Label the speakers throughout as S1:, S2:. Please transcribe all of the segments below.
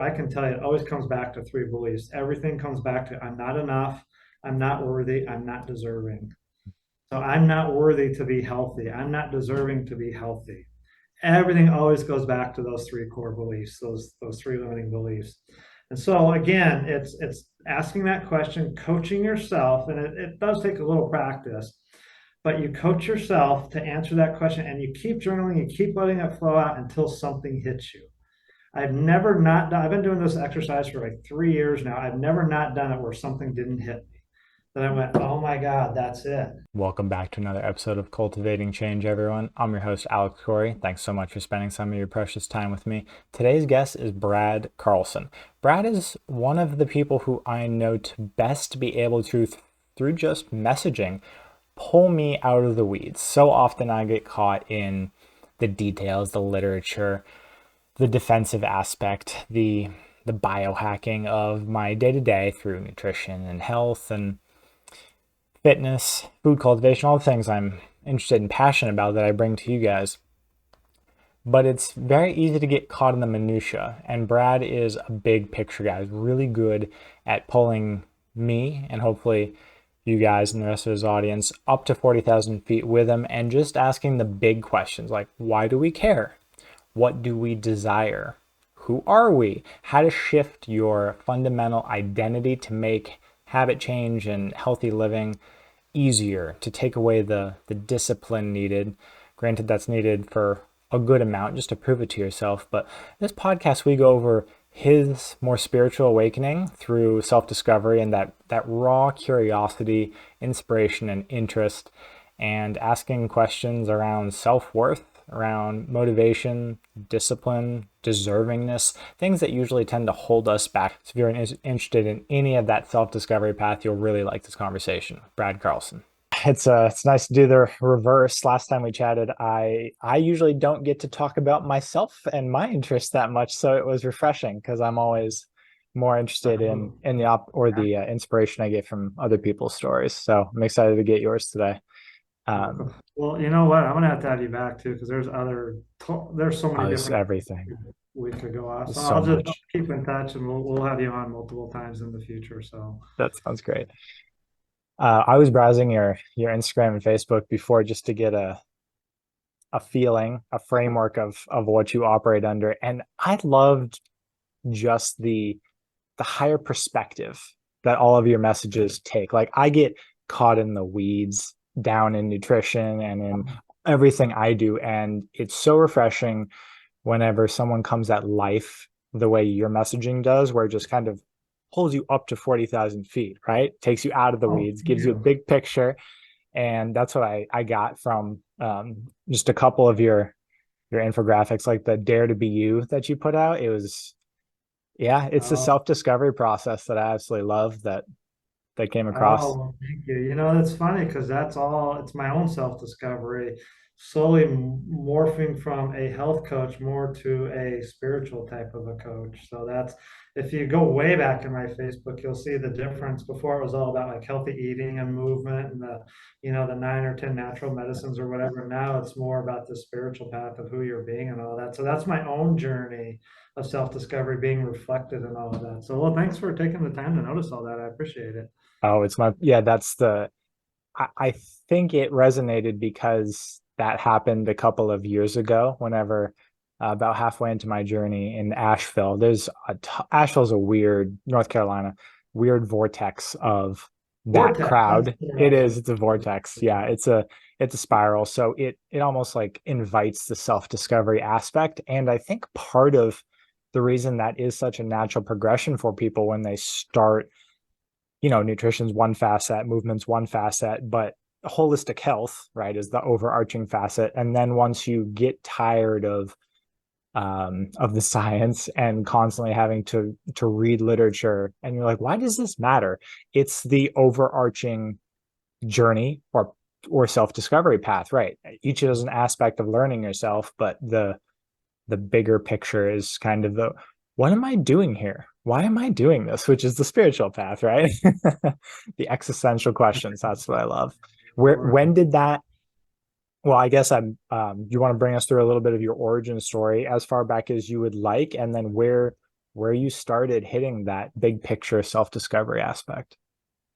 S1: I can tell you, it always comes back to three beliefs. Everything comes back to I'm not enough, I'm not worthy, I'm not deserving. So I'm not worthy to be healthy. I'm not deserving to be healthy. Everything always goes back to those three core beliefs, those three limiting beliefs. And so again, it's asking that question, coaching yourself, and it does take a little practice, but you coach yourself to answer that question and you keep journaling, you keep letting it flow out until something hits you. I've never not done, I've been doing this exercise for like 3 years now. I've never not done it where something didn't hit me. Then I went, oh my God, that's it.
S2: Welcome back to another episode of Cultivating Change, everyone. I'm your host, Alex Corey. Thanks so much for spending some of your precious time with me. Today's guest is Brad Carlson. Brad is one of the people who I know to best be able to, through just messaging, pull me out of the weeds. So often I get caught in the details, the literature, the defensive aspect, the biohacking of my day-to-day through nutrition and health and fitness, food cultivation, all the things I'm interested and passionate about that I bring to you guys. But it's very easy to get caught in the minutia. And Brad is a big picture guy. He's really good at pulling me and hopefully you guys and the rest of his audience up to 40,000 feet with him and just asking the big questions like, why do we care? What do we desire? Who are we? How to shift your fundamental identity to make habit change and healthy living easier, to take away the discipline needed. Granted, that's needed for a good amount just to prove it to yourself. But this podcast, we go over his more spiritual awakening through self-discovery and that raw curiosity, inspiration, and interest, and asking questions around self-worth, around motivation, discipline, deservingness, things that usually tend to hold us back. So if you're interested in any of that self-discovery path, you'll really like this conversation. Brad Carlson. It's nice to do the reverse. Last time we chatted, I usually don't get to talk about myself and my interests that much, so it was refreshing because I'm always more interested in the inspiration I get from other people's stories. So I'm excited to get yours today.
S1: Well, you know what? I'm gonna have to have you back too because there's so many
S2: It's
S1: different
S2: everything.
S1: we could go off.
S2: There's
S1: So
S2: so
S1: I'll just
S2: much.
S1: keep in touch and we'll have you on multiple times in the future. So
S2: That sounds great. I was browsing your Instagram and Facebook before just to get a feeling, a framework of what you operate under, and I loved just the higher perspective that all of your messages take. Like I get caught in the weeds down in nutrition and in everything I do, and it's so refreshing whenever someone comes at life the way your messaging does, where it just kind of pulls you up to 40,000 feet, right? Takes you out of the
S1: oh,
S2: weeds,
S1: thank
S2: gives you a
S1: you.
S2: big picture. And that's what I got from just a couple of your infographics, like the Dare to Be You that you put out. It was, yeah, it's a
S1: Oh,
S2: self-discovery process that I absolutely love that came
S1: oh,
S2: across.
S1: well, thank you. You know, that's funny because it's my own self-discovery, slowly morphing from a health coach more to a spiritual type of a coach. So if you go way back in my Facebook, you'll see the difference. Before it was all about like healthy eating and movement and the 9 or 10 natural medicines or whatever. Now it's more about the spiritual path of who you're being and all that. So that's my own journey of self-discovery being reflected in all of that. So, well, thanks for taking the time to notice all that. I appreciate it.
S2: Oh, it's my, yeah, I think it resonated because that happened a couple of years ago, whenever about halfway into my journey in Asheville. Asheville's a weird, North Carolina, weird vortex of that
S1: Vortex. That's
S2: crowd.
S1: what
S2: It
S1: I was
S2: is,
S1: looking
S2: it's a
S1: for.
S2: vortex. Yeah, it's a spiral. So it almost like invites the self-discovery aspect. And I think part of the reason that is such a natural progression for people when they start, nutrition's one facet, movement's one facet, but holistic health, right, is the overarching facet. And then once you get tired of the science and constantly having to read literature, and you're like, why does this matter? It's the overarching journey or self-discovery path, right? Each is an aspect of learning yourself, but the bigger picture is kind of the, what am I doing here? Why am I doing this? Which is the spiritual path, right? The existential questions. That's what I love. When did that? Well, I guess you want to bring us through a little bit of your origin story as far back as you would like, and then where where you started hitting that big picture self-discovery aspect?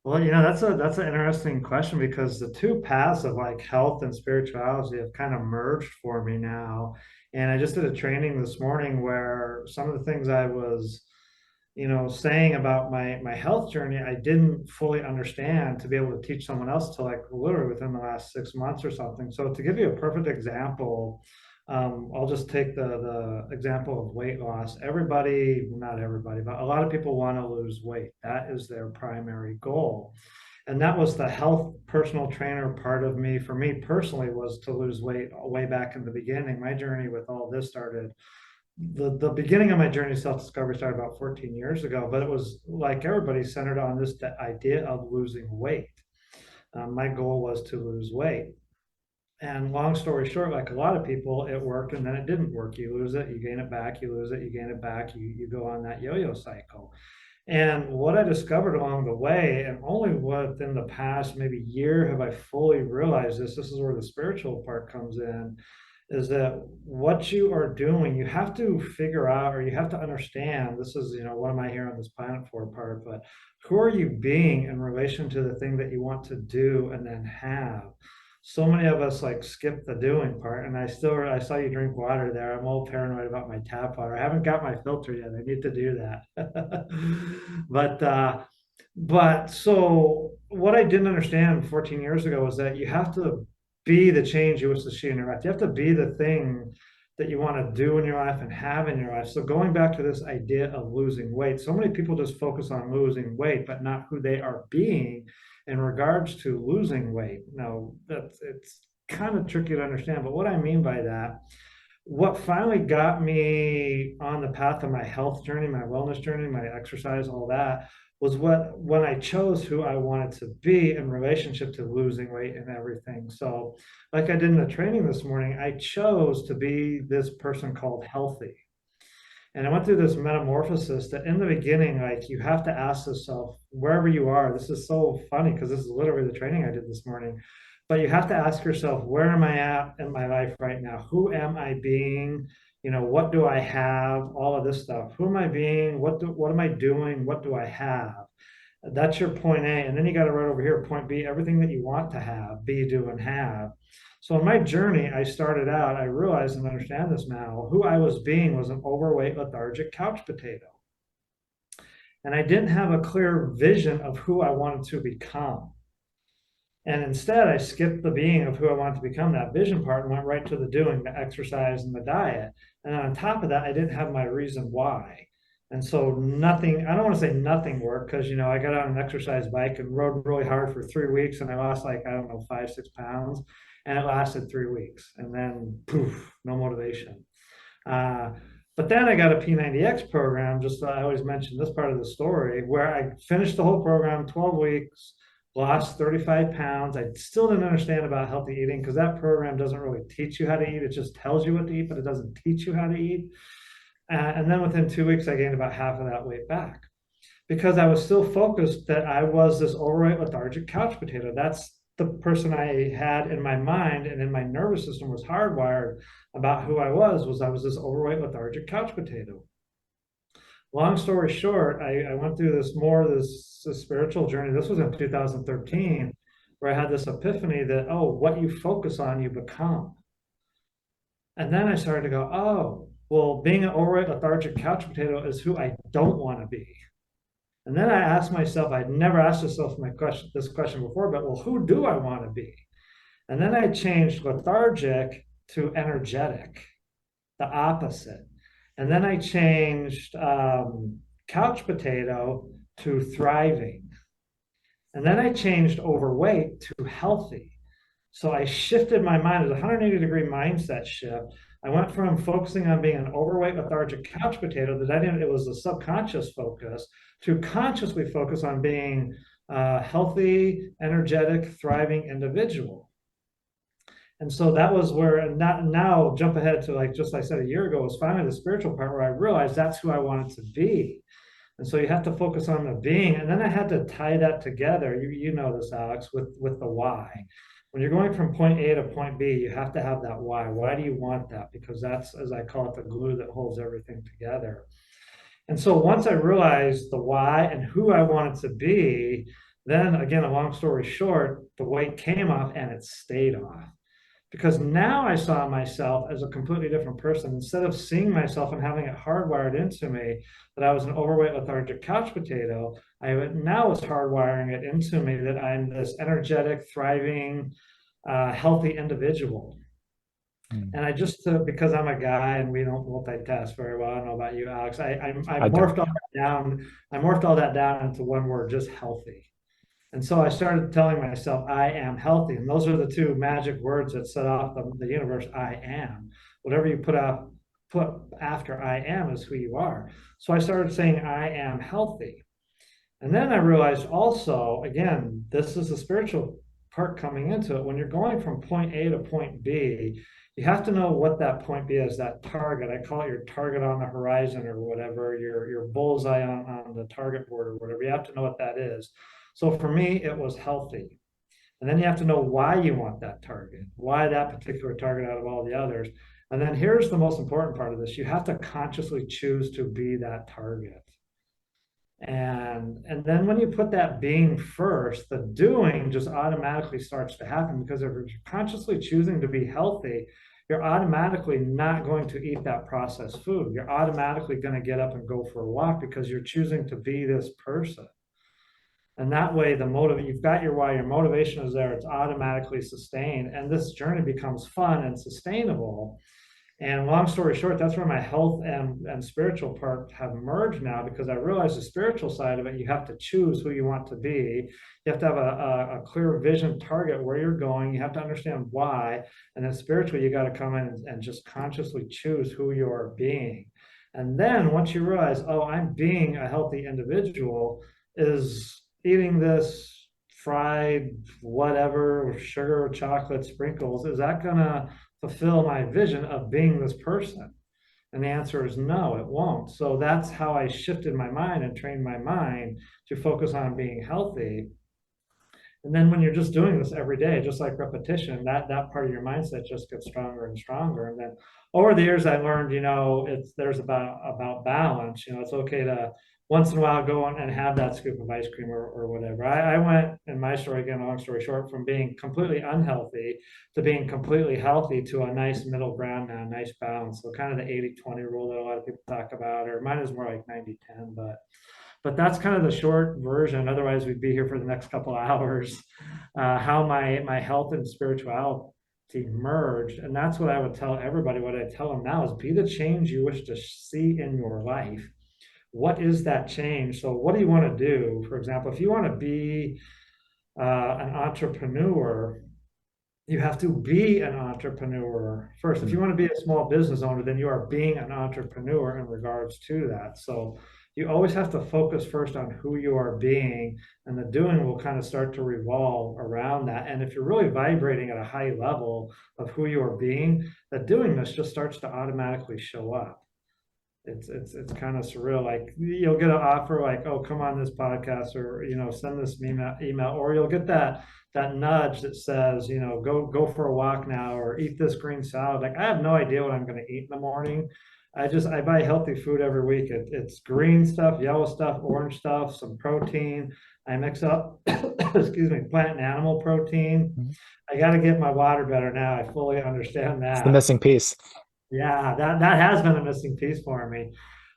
S1: Well, that's an interesting question because the two paths of like health and spirituality have kind of merged for me now. And I just did a training this morning where some of the things I was, saying about my health journey, I didn't fully understand to be able to teach someone else to like literally within the last 6 months or something. So to give you a perfect example, I'll just take the example of weight loss. Everybody, not everybody, but a lot of people want to lose weight. That is their primary goal. And that was the health personal trainer part of me. For me personally, was to lose weight way back in the beginning. My journey with all this started. The beginning of my journey self-discovery started about 14 years ago, but it was like everybody centered on this the idea of losing weight. My goal was to lose weight. And long story short, like a lot of people, it worked and then it didn't work. You lose it, you gain it back, you lose it, you gain it back, you go on that yo-yo cycle. And what I discovered along the way, and only within the past maybe year have I fully realized this, this is where the spiritual part comes in, is that what you are doing, you have to figure out or you have to understand, this is, what am I here on this planet for part, but who are you being in relation to the thing that you want to do and then have? So many of us like skip the doing part, and I saw you drink water there. I'm all paranoid about my tap water. I haven't got my filter yet. I need to do that. but so what I didn't understand 14 years ago was that you have to be the change you wish to see in your life. You have to be the thing that you want to do in your life and have in your life. So going back to this idea of losing weight, so many people just focus on losing weight, but not who they are being in regards to losing weight. Now, it's kind of tricky to understand, but what I mean by that, what finally got me on the path of my health journey, my wellness journey, my exercise, all that, was when I chose who I wanted to be in relationship to losing weight and everything. So, like I did in the training this morning, I chose to be this person called healthy. And I went through this metamorphosis that in the beginning, like you have to ask yourself, wherever you are, this is so funny because this is literally the training I did this morning. But you have to ask yourself, where am I at in my life right now? Who am I being? What do I have? All of this stuff. Who am I being? What am I doing? What do I have? That's your point A. And then you got to write over here, point B, everything that you want to have, be, do, and have. So in my journey, I started out, I realized and understand this now, who I was being was an overweight, lethargic couch potato. And I didn't have a clear vision of who I wanted to become. And instead, I skipped the being of who I wanted to become, that vision part, and went right to the doing, the exercise, and the diet. And on top of that, I didn't have my reason why. And so nothing, I don't want to say nothing worked because, I got on an exercise bike and rode really hard for 3 weeks and I lost like, I don't know, 5, 6 pounds. And it lasted 3 weeks. And then poof, no motivation. Uh, but then I got a P90X program, just I always mention this part of the story, where I finished the whole program, 12 weeks, lost 35 pounds. I still didn't understand about healthy eating because that program doesn't really teach you how to eat. It just tells you what to eat, but it doesn't teach you how to eat. And then within 2 weeks, I gained about half of that weight back because I was still focused that I was this overweight, lethargic couch potato. That's the person I had in my mind and in my nervous system was hardwired about who I was this overweight, lethargic couch potato. Long story short, I went through this spiritual journey. This was in 2013, where I had this epiphany that, oh, what you focus on, you become. And then I started to go, oh, well, being an overweight, lethargic couch potato is who I don't want to be. And then I asked myself, I'd never asked myself this question before, but well, who do I want to be? And then I changed lethargic to energetic, the opposite. And then I changed couch potato to thriving. And then I changed overweight to healthy. So I shifted my mind. It was a 180-degree mindset shift. I went from focusing on being an overweight, lethargic couch potato that I didn't, it was a subconscious focus, to consciously focus on being a healthy, energetic, thriving individual. And so that was where, and that, now jump ahead to like, just like I said a year ago, was finally the spiritual part where I realized that's who I wanted to be. And so you have to focus on the being. And then I had to tie that together. You know this, Alex, with the why. When you're going from point A to point B, you have to have that why. Why do you want that? Because that's, as I call it, the glue that holds everything together. And so once I realized the why and who I wanted to be, then again, a long story short, the weight came off and it stayed off. Because now I saw myself as a completely different person. Instead of seeing myself and having it hardwired into me that I was an overweight, lethargic couch potato, I now was hardwiring it into me that I'm this energetic, thriving, healthy individual.
S2: Mm.
S1: And I just, because I'm a guy and we don't multitask very well, I don't know about you, Alex, I
S2: I
S1: morphed
S2: don't.
S1: all that down. I morphed all that down into one word, just healthy. And so I started telling myself, I am healthy. And those are the two magic words that set off the universe, I am. Whatever you put after I am is who you are. So I started saying, I am healthy. And then I realized also, again, this is the spiritual part coming into it. When you're going from point A to point B, you have to know what that point B is, that target. I call it your target on the horizon or whatever, your bullseye on the target board or whatever. You have to know what that is. So for me, it was healthy. And then you have to know why you want that target, why that particular target out of all the others. And then here's the most important part of this. You have to consciously choose to be that target. And then when you put that being first, the doing just automatically starts to happen because if you're consciously choosing to be healthy, you're automatically not going to eat that processed food. You're automatically going to get up and go for a walk because you're choosing to be this person. And that way, you've got your why, your motivation is there, it's automatically sustained. And this journey becomes fun and sustainable. And long story short, that's where my health and spiritual part have merged now because I realize the spiritual side of it, you have to choose who you want to be. You have to have a clear vision target where you're going. You have to understand why. And then spiritually, you got to come in and just consciously choose who you are being. And then once you realize, oh, I'm being a healthy individual, is eating this fried whatever, sugar, chocolate, sprinkles, is that going to fulfill my vision of being this person? And the answer is no, it won't. So that's how I shifted my mind and trained my mind to focus on being healthy. And then when you're just doing this every day, just like repetition, that part of your mindset just gets stronger and stronger. And then over the years, I learned, there's about balance. It's okay to once in a while go on and have that scoop of ice cream or whatever. I went in my story, again, long story short, from being completely unhealthy to being completely healthy to a nice middle ground now, a nice balance. So kind of the 80-20 rule that a lot of people talk about, or mine is more like 90-10, but that's kind of the short version. Otherwise, we'd be here for the next couple of hours. How my health and spirituality merged, and that's what I would tell everybody. What I tell them now is be the change you wish to see in your life. What is that change? So, what do you want to do? For example, if you want to be an entrepreneur, you have to be an entrepreneur first. If you want to be a small business owner, then you are being an entrepreneur in regards to that. So you always have to focus first on who you are being, and the doing will kind of start to revolve around that. And if you're really vibrating at a high level of who you are being, the doing this just starts to automatically show up. It's kind of surreal. Like you'll get an offer like, oh, come on this podcast, or send this email, or you'll get that nudge that says, go for a walk now, or eat this green salad. Like I have no idea what I'm going to eat in the morning. I buy healthy food every week. It's green stuff, yellow stuff, orange stuff, some protein. I mix up, excuse me, plant and animal protein.
S2: Mhm.
S1: I got to get my water better now. I fully understand
S2: It's the
S1: that.
S2: missing piece.
S1: Yeah, that has been a missing piece for me.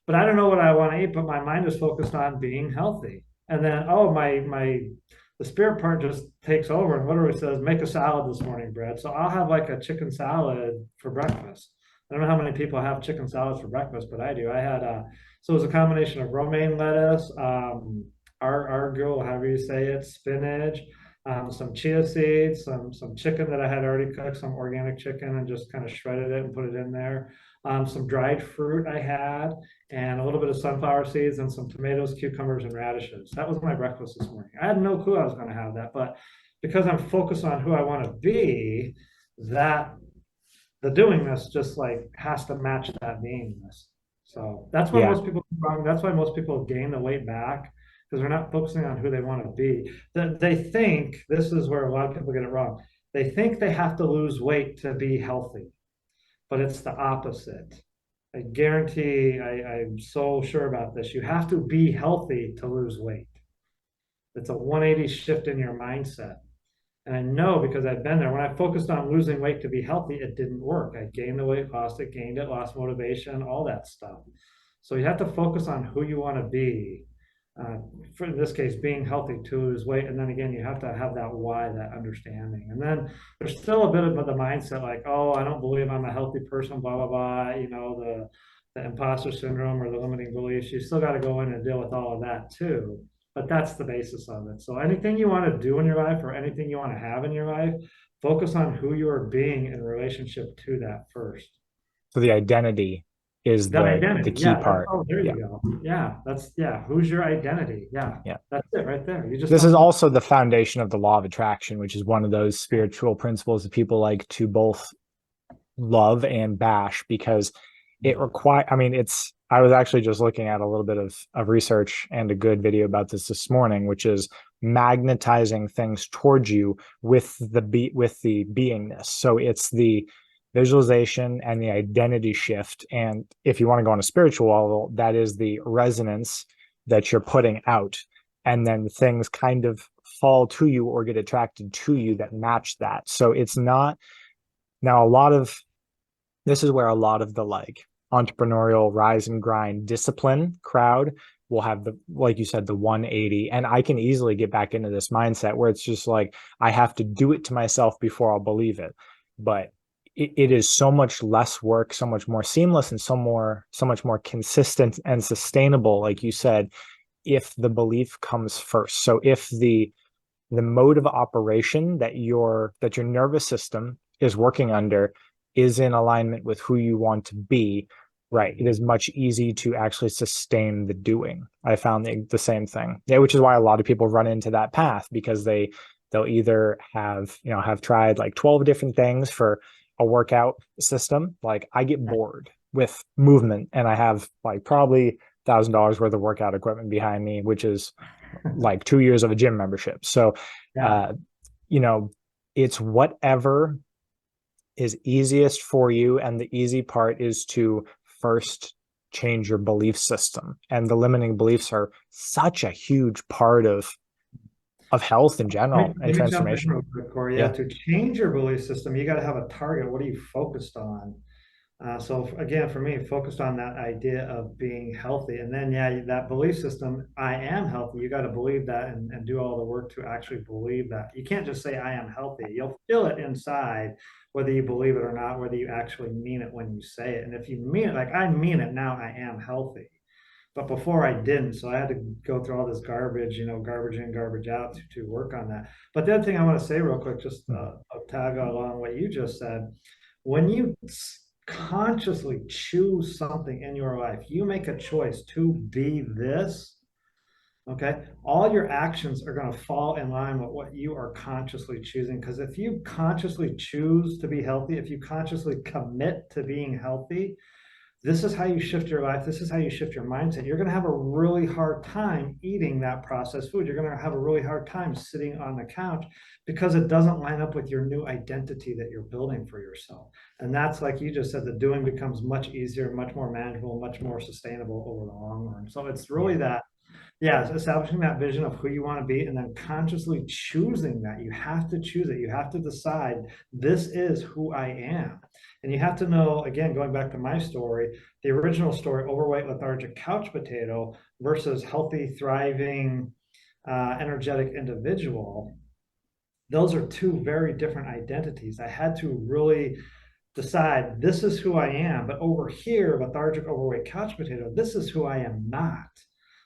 S1: But I don't know what I want to eat, but my mind is focused on being healthy. And then, oh, the spirit part just takes over and literally says, make a salad this morning, Brad. So I'll have like a chicken salad for breakfast. I don't know how many people have chicken salads for breakfast, but I do. So it was a combination of romaine lettuce, arugula, however you say it, spinach, some chia seeds, some chicken that I had already cooked, some organic chicken, and just kind of shredded it and put it in there. Some dried fruit I had, and a little bit of sunflower seeds, and some tomatoes, cucumbers, and radishes. That was my breakfast this morning. I had no clue I was going to have that, but because I'm focused on who I want to be, that the doing this just like has to match that beingness. So that's where
S2: Yeah.
S1: most people are wrong. That's why most people gain the weight back because they're not focusing on who they want to be. They think this is where a lot of people get it wrong. They think they have to lose weight to be healthy, but it's the opposite. I guarantee, I'm so sure about this. You have to be healthy to lose weight. It's a 180 shift in your mindset. And I know because I've been there. When I focused on losing weight to be healthy, it didn't work. I gained the weight, lost it, gained it, lost motivation, all that stuff. So you have to focus on who you want to be. Uh, for in this case, being healthy to lose weight. And then again, you have to have that why, that understanding. And then there's still a bit of the mindset like, oh, I don't believe I'm a healthy person, blah, blah, blah. The imposter syndrome or the limiting beliefs. You still got to go in and deal with all of that too, but that's the basis of it. So anything you want to do in your life or anything you want to have in your life, focus on who you are being in relationship to that first.
S2: So the identity is
S1: That
S2: the
S1: identity,
S2: key
S1: yeah,
S2: part.
S1: there
S2: Yeah.
S1: you go. Yeah, who's your identity? Yeah,
S2: Yeah.
S1: that's it right there. You just
S2: This is
S1: don't know.
S2: also the foundation of the law of attraction, which is one of those spiritual principles that people like to both love and bash because it require I mean it's I was actually just looking at a little bit of research and a good video about this morning, which is magnetizing things towards you with the beingness. So it's the visualization and the identity shift. And if you want to go on a spiritual level, that is the resonance that you're putting out. And then things kind of fall to you or get attracted to you that match that. So it's not now a lot of this is where a lot of the like entrepreneurial rise and grind discipline crowd will have the like you said the 180, and I can easily get back into this mindset where it's just like I have to do it to myself before I'll believe it. But it is so much less work, so much more seamless, and so much more consistent and sustainable, like you said, if the belief comes first. So if the mode of operation that your nervous system is working under is in alignment with who you want to be, right, it is much easy to actually sustain the doing. I found the same thing. Yeah, which is why a lot of people run into that path because they'll either have tried like 12 different things for a workout system. Like I get bored with movement and I have like probably $1,000 worth of workout equipment behind me, which is like 2 years of a gym membership. So,
S1: Yeah.
S2: uh, you know, it's whatever is easiest for you. And the easy part is to first change your belief system. And the limiting beliefs are such a huge part of health in general and
S1: Let me jump in
S2: transformation.
S1: real quick, Corey. Yeah,
S2: Yeah.
S1: to change your belief system, you got to have a target. What are you focused on? Again, for me, focused on that idea of being healthy, and then yeah, that belief system, I am healthy. You got to believe that and do all the work to actually believe that. You can't just say I am healthy. You'll feel it inside, whether you believe it or not, whether you actually mean it when you say it. And if you mean it, like I mean it now, I am healthy. But before I didn't, so I had to go through all this garbage, garbage in, garbage out to work on that. But the other thing I want to say real quick, just I'll tag along what you just said. When you consciously choose something in your life, you make a choice to be this, okay? All your actions are going to fall in line with what you are consciously choosing. Because if you consciously choose to be healthy, if you consciously commit to being healthy, this is how you shift your life. This is how you shift your mindset. You're going to have a really hard time eating that processed food. You're going to have a really hard time sitting on the couch because it doesn't line up with your new identity that you're building for yourself. And that's like you just said, the doing becomes much easier, much more manageable, much more sustainable over the long run. So it's really that, yeah, establishing that vision of who you want to be and then consciously choosing that. You have to choose it. You have to decide this is who I am. And you have to know, again, going back to my story, the original story, overweight, lethargic couch potato versus healthy, thriving, energetic individual. Those are two very different identities. I had to really decide this is who I am, but over here, lethargic, overweight couch potato, this is who I am not.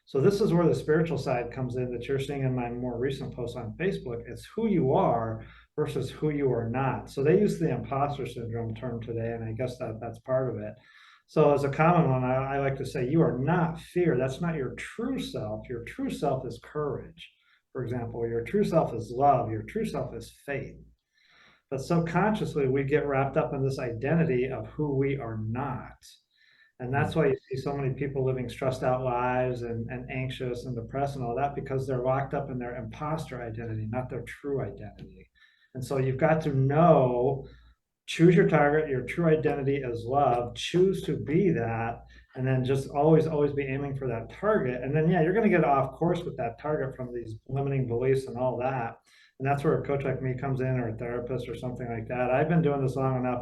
S1: So this is where the spiritual side comes in that you're seeing in my more recent posts on Facebook. It's who you are versus who you are not. So they use the imposter syndrome term today, and I guess that's part of it. So as a common one, I like to say you are not fear. That's not your true self. Your true self is courage. For example, your true self is love. Your true self is faith. But subconsciously, we get wrapped up in this identity of who we are not. And that's why you see so many people living stressed out lives and anxious and depressed and all that because they're locked up in their imposter identity, not their true identity. And so you've got to know choose your target. Your true identity is love. Choose to be that, and then just always be aiming for that target. And then, yeah, you're going to get off course with that target from these limiting beliefs and all that. And that's where a coach like me comes in, or a therapist or something like that. I've been doing this long enough.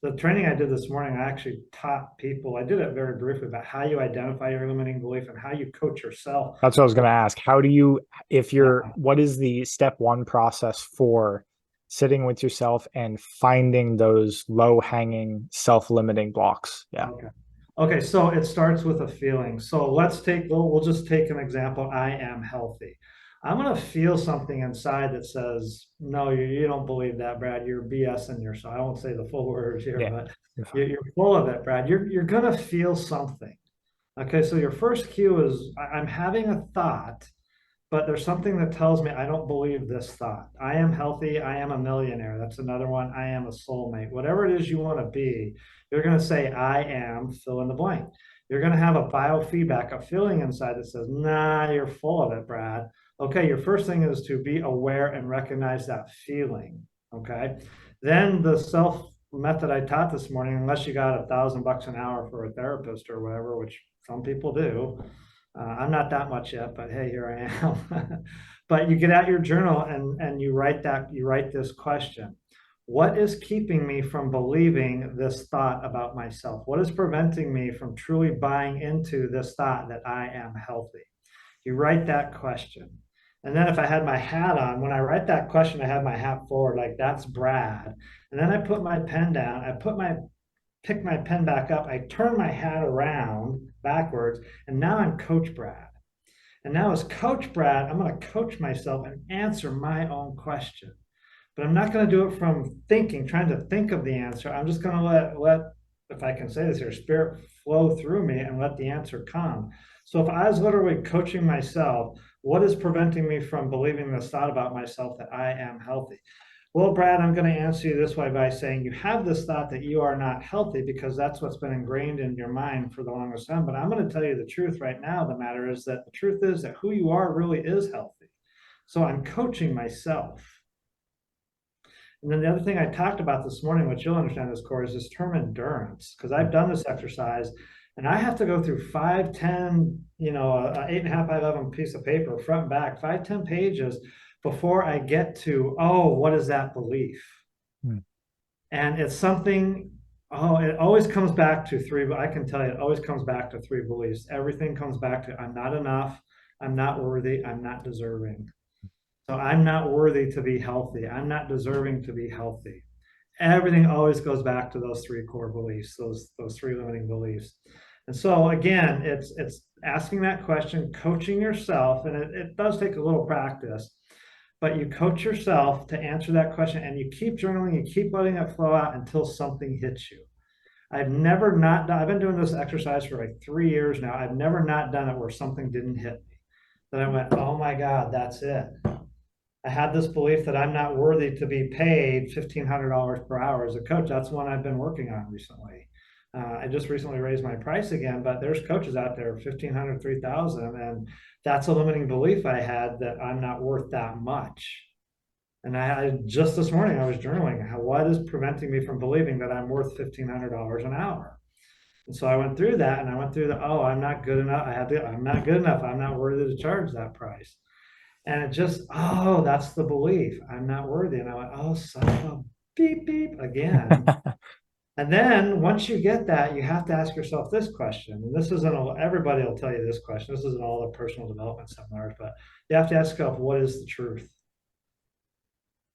S1: The training I did this morning, I actually taught people, I did it very briefly, about how you identify your limiting belief and how you coach yourself.
S2: That's what I was going to ask. How do you, if you're,
S1: Yeah.
S2: what is the step one process for sitting with yourself and finding those low hanging self limiting blocks? Yeah.
S1: Okay. Okay, so it starts with a feeling. So we'll just take an example. I am healthy. I'm gonna feel something inside that says, no, you don't believe that, Brad. You're BSing yourself. I won't say the full words here,
S2: Yeah.
S1: but
S2: You're fine.
S1: you're full of it, Brad. You're gonna feel something. Okay, so your first cue is I'm having a thought, but there's something that tells me I don't believe this thought. I am healthy. I am a millionaire. That's another one. I am a soulmate. Whatever it is you want to be, you're going to say, I am, fill in the blank. You're going to have a biofeedback, a feeling inside that says, nah, you're full of it, Brad. Okay, your first thing is to be aware and recognize that feeling. Okay. Then the self method I taught this morning, unless you got $1,000 an hour for a therapist or whatever, which some people do, I'm not that much yet, but hey, here I am. But you get out your journal and you write this question. What is keeping me from believing this thought about myself? What is preventing me from truly buying into this thought that I am healthy? You write that question. And then if I had my hat on, when I write that question, I have my hat forward, like that's Brad. And then I put my pen down, pick my pen back up, I turn my hat around backwards, and now I'm Coach Brad. And now, as Coach Brad, I'm going to coach myself and answer my own question. But I'm not going to do it from thinking, trying to think of the answer. I'm just going to let, if I can say this here, spirit flow through me and let the answer come. So if I was literally coaching myself, what is preventing me from believing this thought about myself that I am healthy? Well, Brad, I'm going to answer you this way by saying you have this thought that you are not healthy because that's what's been ingrained in your mind for the longest time. But I'm going to tell you the truth right now. The matter is that the truth is that who you are really is healthy. So I'm coaching myself. And then the other thing I talked about this morning, which you'll understand this, Corey, is this term endurance, because I've done this exercise and I have to go through 5, 10, a 8.5 by 11 piece of paper, front and back, 5, 10 pages before I get to, oh, what is that belief?
S2: Hmm.
S1: And it's something, oh, it always comes back to three, but I can tell you, it always comes back to three beliefs. Everything comes back to I'm not enough, I'm not worthy, I'm not deserving. So I'm not worthy to be healthy. I'm not deserving to be healthy. Everything always goes back to those three core beliefs, those three limiting beliefs. And so again, it's asking that question, coaching yourself, and it does take a little practice, but you coach yourself to answer that question and you keep journaling, you keep letting it flow out until something hits you. I've been doing this exercise for like 3 years now. I've never not done it where something didn't hit me. Then I went, oh my God, that's it. I had this belief that I'm not worthy to be paid $1,500 per hour as a coach. That's one I've been working on recently. I just recently raised my price again, but there's coaches out there 1,500, 3,000, and that's a limiting belief I had that I'm not worth that much. And I just this morning I was journaling what is preventing me from believing that I'm worth $1,500 an hour. And so I went through that and I went through I'm not good enough. I'm not good enough. I'm not worthy to charge that price. And it just, oh, that's the belief. I'm not worthy. And I went, oh, son of a beep, beep again. And then once you get that, you have to ask yourself this question. And this isn't all, everybody will tell you this question. This isn't all the personal development seminars, but you have to ask yourself, what is the truth?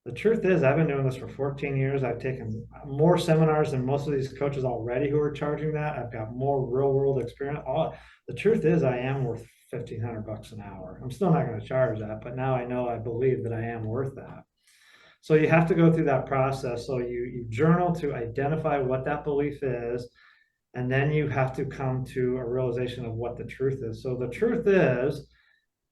S1: The truth is, I've been doing this for 14 years. I've taken more seminars than most of these coaches already who are charging that. I've got more real world experience. The truth is, I am worth $1,500 an hour. I'm still not going to charge that, but now I know I believe that I am worth that. So you have to go through that process. So you journal to identify what that belief is, and then you have to come to a realization of what the truth is. So the truth is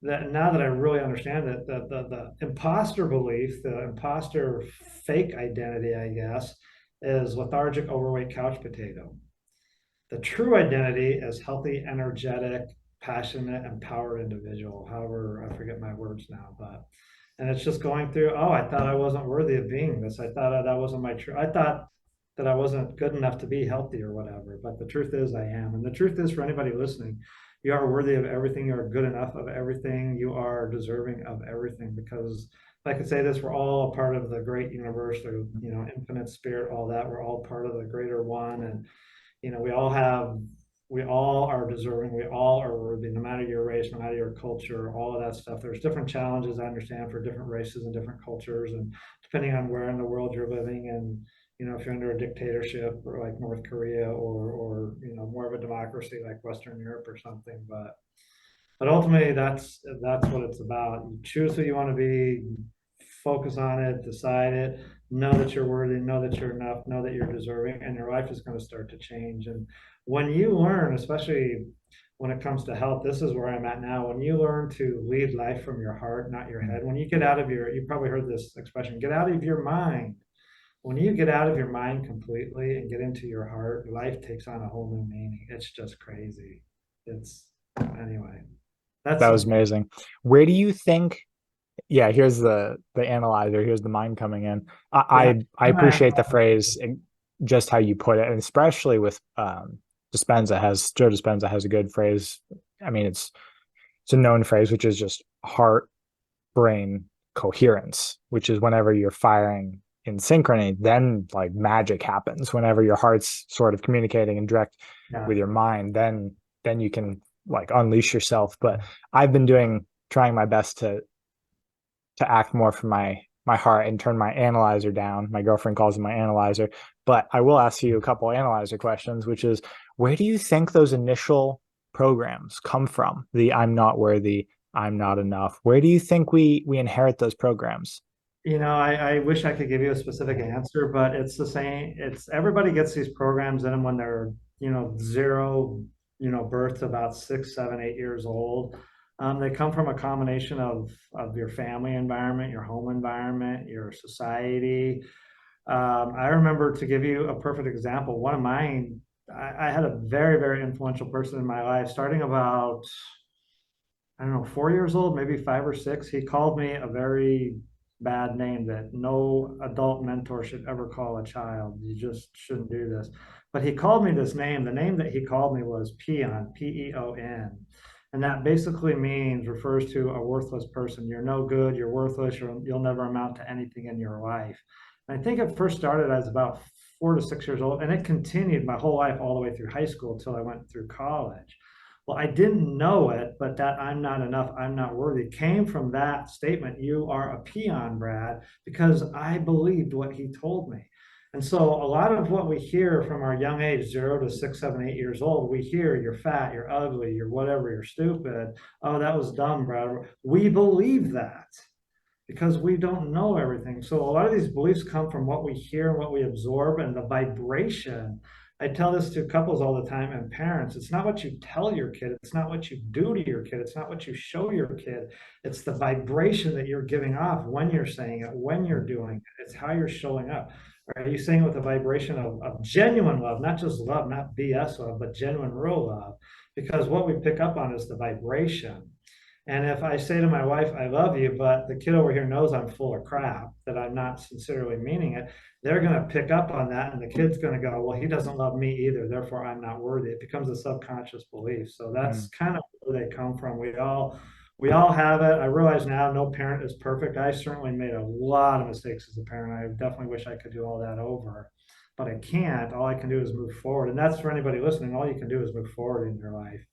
S1: that now that I really understand it, the imposter belief, the imposter fake identity, I guess, is lethargic, overweight couch potato. The true identity is healthy, energetic, passionate, empowered individual. However, I forget my words now, but And it's just going through, oh, I thought I wasn't worthy of being this. I thought that wasn't my true. I thought that I wasn't good enough to be healthy or whatever. But the truth is, I am. And the truth is, for anybody listening, you are worthy of everything. You are good enough of everything. You are deserving of everything because, like I could say this, we're all a part of the great universe, or, infinite spirit, all that. We're all part of the greater one. And we all are deserving, we all are worthy, no matter your race, no matter your culture, all of that stuff. There's different challenges, I understand, for different races and different cultures, and depending on where in the world you're living, and if you're under a dictatorship or like North Korea, or more of a democracy like Western Europe or something. But ultimately, that's what it's about. You choose who you want to be, focus on it, decide it, know that you're worthy, know that you're enough, know that you're deserving, and your life is going to start to change. And when you learn, especially when it comes to health, this is where I'm at now. When you learn to lead life from your heart, not your head, when you get out of you probably heard this expression, get out of your mind. When you get out of your mind completely and get into your heart, life takes on a whole new meaning. It's just crazy. It's Anyway. That's
S2: That was amazing. Where do you think, yeah, here's the analyzer, here's the mind coming in.
S1: yeah.
S2: I appreciate the phrase and just how you put it, and especially with Joe Dispenza has a good phrase. I mean, it's a known phrase, which is just heart brain coherence, which is whenever you're firing in synchrony, then like magic happens. Whenever your heart's sort of communicating in direct
S1: Yeah.
S2: with your mind, then you can like unleash yourself. But I've been trying my best to act more from my heart and turn my analyzer down. My girlfriend calls it my analyzer. But I will ask you a couple analyzer questions, which is, where do you think those initial programs come from? The I'm not worthy, I'm not enough. Where do you think we inherit those programs?
S1: I wish I could give you a specific answer, but it's the same. It's everybody gets these programs in them when they're, zero, birth to about 6, 7, 8 years old. They come from a combination of your family environment, your home environment, your society. I remember, to give you a perfect example, one of mine, I had a very, very influential person in my life, starting about, I don't know, 4 years old, maybe 5 or 6. He called me a very bad name that no adult mentor should ever call a child. You just shouldn't do this. But he called me this name. The name that he called me was Peon, Peon. And that basically refers to a worthless person. You're no good, you're worthless, you'll never amount to anything in your life. And I think it first started as about 4 to 6 years old, and it continued my whole life all the way through high school until I went through college. Well, I didn't know it, but that I'm not enough, I'm not worthy came from that statement. You are a peon, Brad, because I believed what he told me. And so a lot of what we hear from our young age, 0 to 6, 7, 8 years old, we hear you're fat, you're ugly, you're whatever, you're stupid. Oh, that was dumb, Brad. We believe that because we don't know everything. So a lot of these beliefs come from what we hear and what we absorb, and the vibration. I tell this to couples all the time, and parents. It's not what you tell your kid, it's not what you do to your kid, it's not what you show your kid. It's the vibration that you're giving off when you're saying it, when you're doing it. It's how you're showing up. Are you saying it with a vibration of genuine love, not just love, not BS love, but genuine, real love? Because what we pick up on is the vibration. And if I say to my wife, I love you, but the kid over here knows I'm full of crap, that I'm not sincerely meaning it, they're going to pick up on that. And the kid's going to go, well, he doesn't love me either. Therefore, I'm not worthy. It becomes a subconscious belief. So that's
S2: Mm,
S1: kind of where they come from. We all have it. I realize now no parent is perfect. I certainly made a lot of mistakes as a parent. I definitely wish I could do all that over, but I can't. All I can do is move forward. And that's for anybody listening. All you can do is move forward in your life.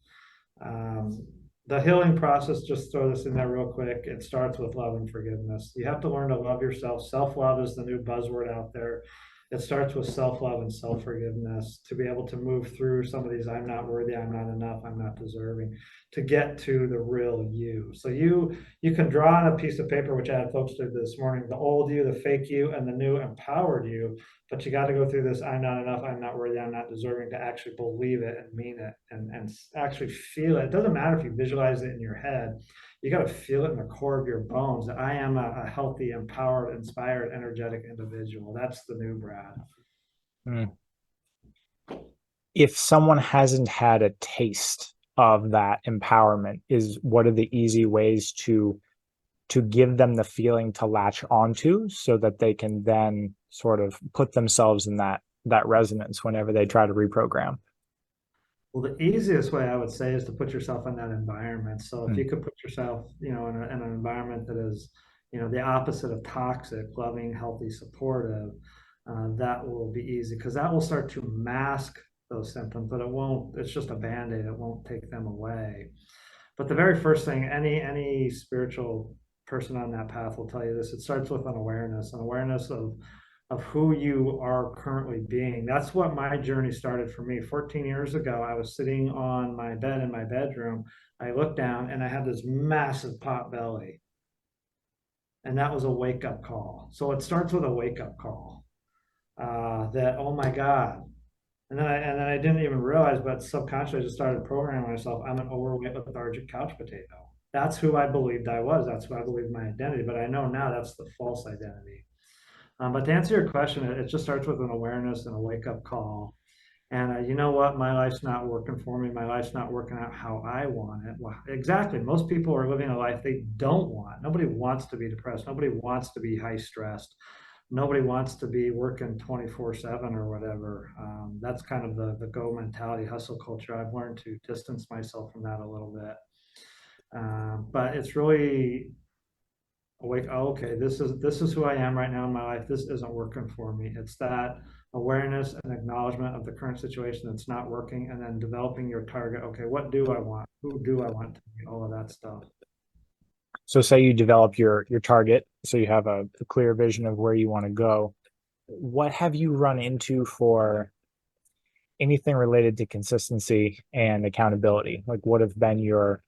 S1: Um, the healing process, just throw this in there real quick. It starts with love and forgiveness. You have to learn to love yourself. Self love is the new buzzword out there. It starts with self love and self forgiveness to be able to move through some of these I'm not worthy, I'm not enough, I'm not deserving, to get to the real you. So you can draw on a piece of paper, which I had folks do this morning, the old you, the fake you, and the new empowered you. But you got to go through this I'm not enough, I'm not worthy, I'm not deserving, to actually believe it and mean it, and actually feel it. It doesn't matter if you visualize it in your head. You got to feel it in the core of your bones that I am a healthy, empowered, inspired, energetic individual. That's the new Brad.
S2: mm. If someone hasn't had a taste of that empowerment, is what are the easy ways to to give them the feeling to latch onto so that they can then sort of put themselves in that resonance whenever they try to reprogram.
S1: Well, the easiest way I would say is to put yourself in that environment. So if
S2: Mm.
S1: you could put yourself, in an environment that is, the opposite of toxic, loving, healthy, supportive, that will be easy because that will start to mask those symptoms, but it won't. It's just a band-aid. It won't take them away. But the very first thing, any spiritual person on that path will tell you this. It starts with an awareness of who you are currently being. That's what my journey started for me. 14 years ago, I was sitting on my bed in my bedroom. I looked down and I had this massive pot belly. And that was a wake up call. So it starts with a wake up call that, oh my God. And then I didn't even realize, but subconsciously I just started programming myself. I'm an overweight, lethargic couch potato. That's who I believed I was. That's who I believed my identity. But I know now that's the false identity. But to answer your question, it just starts with an awareness and a wake up call. And you know what? My life's not working for me. My life's not working out how I want it. Well, exactly. Most people are living a life they don't want. Nobody wants to be depressed. Nobody wants to be high stressed. Nobody wants to be working 24/7 or whatever. That's kind of the go mentality, hustle culture. I've learned to distance myself from that a little bit. But it's really awake. Oh, okay, this is who I am right now in my life. This isn't working for me. It's that awareness and acknowledgement of the current situation that's not working, and then developing your target. Okay, what do I want? Who do I want to be? All of that stuff.
S2: So say you develop your target, so you have a clear vision of where you want to go. What have you run into for anything related to consistency and accountability? Like what have been your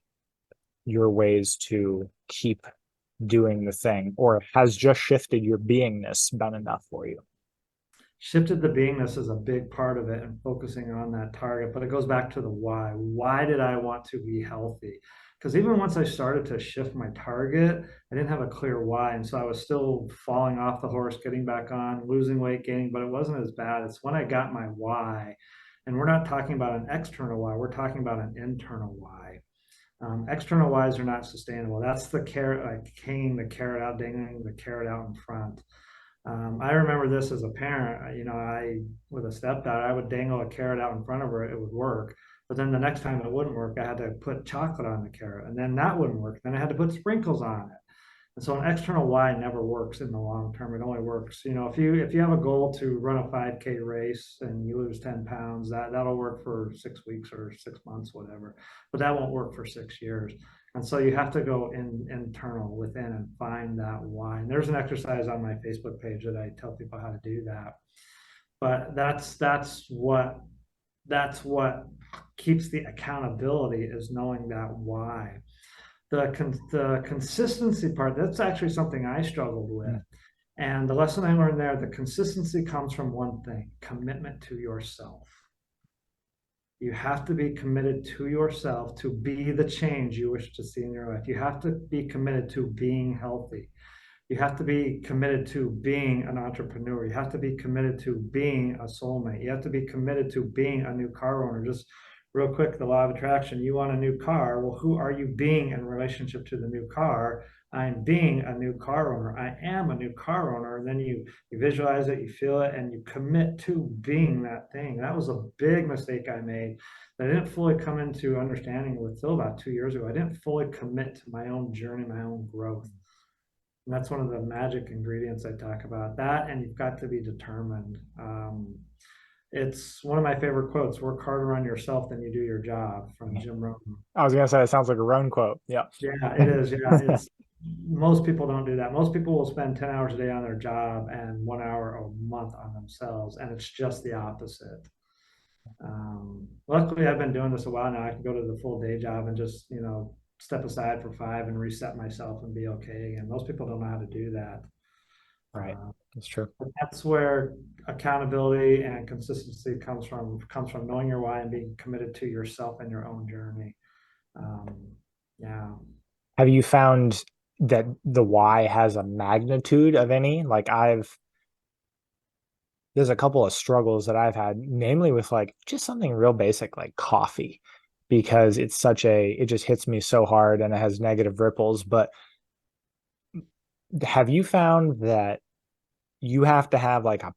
S2: ways to keep doing the thing, or has just shifted your beingness been enough for you?
S1: Shifted the beingness is a big part of it and focusing on that target, but it goes back to the why. Why did I want to be healthy? Because even once I started to shift my target, I didn't have a clear why. And so I was still falling off the horse, getting back on, losing weight, gaining, but it wasn't as bad. It's when I got my why. And we're not talking about an external why, we're talking about an internal why. External whys are not sustainable. That's the carrot, like hanging the carrot out, dangling the carrot out in front. I remember this as a parent. I with a stepdaughter, I would dangle a carrot out in front of her; it would work. But then the next time it wouldn't work, I had to put chocolate on the carrot, and then that wouldn't work. Then I had to put sprinkles on it. And so an external why never works in the long term. It only works, if you have a goal to run a 5K race and you lose 10 pounds, that'll work for 6 weeks or 6 months, whatever. But that won't work for 6 years. And so you have to go internal within and find that why. And there's an exercise on my Facebook page that I tell people how to do that. But that's what keeps the accountability is knowing that why. The consistency part, that's actually something I struggled with.
S2: Mm.
S1: And the lesson I learned there, the consistency comes from one thing: commitment to yourself. You have to be committed to yourself to be the change you wish to see in your life. You have to be committed to being healthy. You have to be committed to being an entrepreneur. You have to be committed to being a soulmate. You have to be committed to being a new car owner. Just real quick, the law of attraction: you want a new car. Well, who are you being in relationship to the new car? I'm being a new car owner. I am a new car owner. And then you visualize it, you feel it, and you commit to being that thing. That was a big mistake I made that I didn't fully come into understanding with till about 2 years ago. I didn't fully commit to my own journey, my own growth. And that's one of the magic ingredients I talk about. That, and you've got to be determined. It's one of my favorite quotes: "Work harder on yourself than you do your job," from Jim Rohn.
S2: I was gonna say it sounds like a Roan quote. Yeah.
S1: Yeah, it is. Yeah, it's most people don't do that. Most people will spend 10 hours a day on their job and 1 hour a month on themselves, and it's just the opposite. Luckily, I've been doing this a while now. I can go to the full day job and just step aside for 5 and reset myself and be okay. And most people don't know how to do that.
S2: Right.
S1: Uh,
S2: That's true.
S1: but that's where accountability and consistency comes from knowing your why and being committed to yourself and your own journey. Um, yeah.
S2: Have you found that the why has a magnitude of any? Like there's a couple of struggles that I've had, namely with like just something real basic like coffee, because it just hits me so hard and it has negative ripples. But have you found that you have to have like a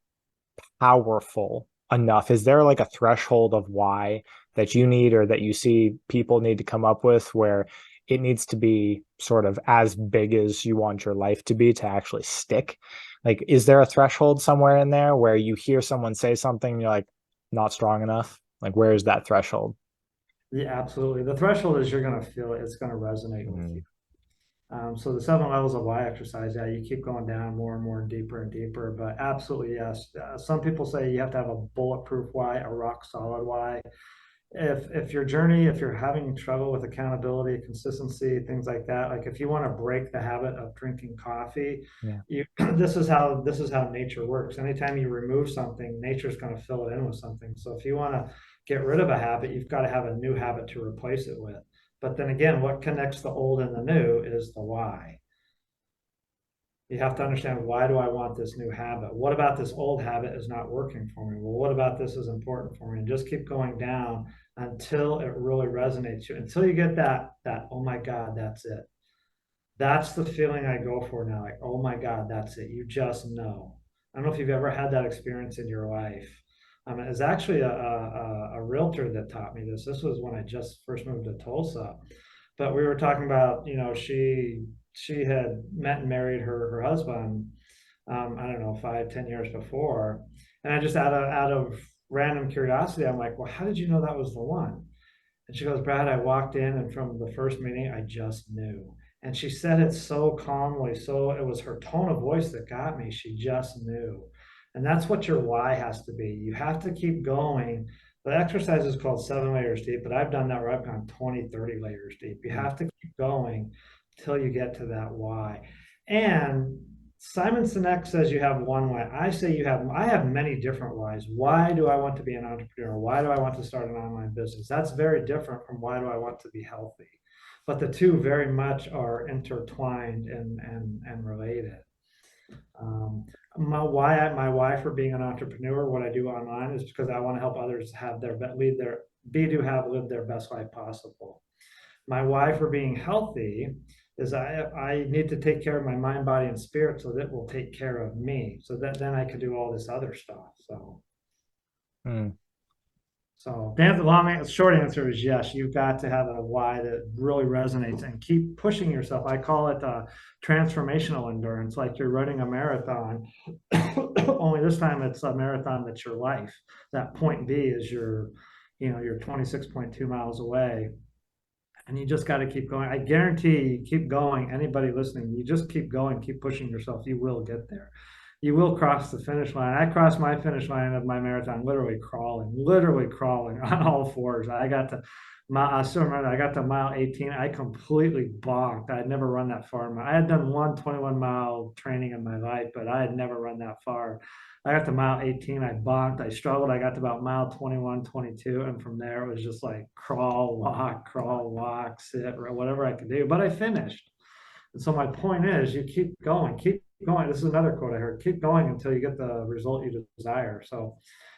S2: powerful enough? Is there like a threshold of why that you need or that you see people need to come up with where it needs to be sort of as big as you want your life to be to actually stick? Like, is there a threshold somewhere in there where you hear someone say something, and you're like, not strong enough? Like, where is that threshold?
S1: Yeah, absolutely. The threshold is you're going to feel it. It's going to resonate with you.
S2: Mm,
S1: So the 7 levels of why exercise, yeah, you keep going down more and more and deeper and deeper, but absolutely yes. Some people say you have to have a bulletproof why, a rock solid why. If your journey, if you're having trouble with accountability, consistency, things like that, like if you want to break the habit of drinking coffee,
S2: yeah.
S1: you this is how nature works. Anytime you remove something, nature's going to fill it in with something. So if you want to get rid of a habit, you've got to have a new habit to replace it with. But then again, what connects the old and the new is the why. You have to understand, why do I want this new habit? What about this old habit is not working for me? Well, what about this is important for me? And just keep going down until it really resonates you, until you get that, oh my God, that's it. That's the feeling I go for now. Like, oh my God, that's it. You just know. I don't know if you've ever had that experience in your life. It's actually a realtor that taught me this. This was when I just first moved to Tulsa. But we were talking about, she had met and married her husband, I don't know, 5, 10 years before. And I just out of random curiosity, I'm like, well, how did you know that was the one? And she goes, Brad, I walked in and from the first meeting, I just knew. And she said it so calmly. So it was her tone of voice that got me. She just knew. And that's what your why has to be. You have to keep going. The exercise is called 7 layers deep, but I've done that where I've gone 20, 30 layers deep. You
S2: Mm,
S1: have to keep going till you get to that why. And Simon Sinek says you have one why. I have many different whys. Why do I want to be an entrepreneur? Why do I want to start an online business? That's very different from why do I want to be healthy. But the two very much are intertwined and related. Um, my why for being an entrepreneur, what I do online, is because I want to help others have their lead their be to have lived their best life possible. My why for being healthy is I need to take care of my mind, body, and spirit so that it will take care of me. So that then I could do all this other stuff.
S2: mm,
S1: The long short answer is yes. You've got to have a why that really resonates and keep pushing yourself. I call it transformational endurance, like you're running a marathon. Only this time it's a marathon that's your life. That point B is you're 26.2 miles away, and you just got to keep going. I guarantee you keep going. Anybody listening, you just keep going, keep pushing yourself. You will get there. You will cross the finish line. I crossed my finish line of my marathon literally crawling on all fours. I still remember I got to mile 18. I completely bonked. I had never run that far. I had done one 21-mile training in my life, but I had never run that far. I got to mile 18. I bonked. I struggled. I got to about mile 21, 22. And from there, it was just like crawl, walk, sit, whatever I could do. But I finished. And so my point is, you keep going, keep going. This is another quote I heard: keep going until you get the result you desire. So,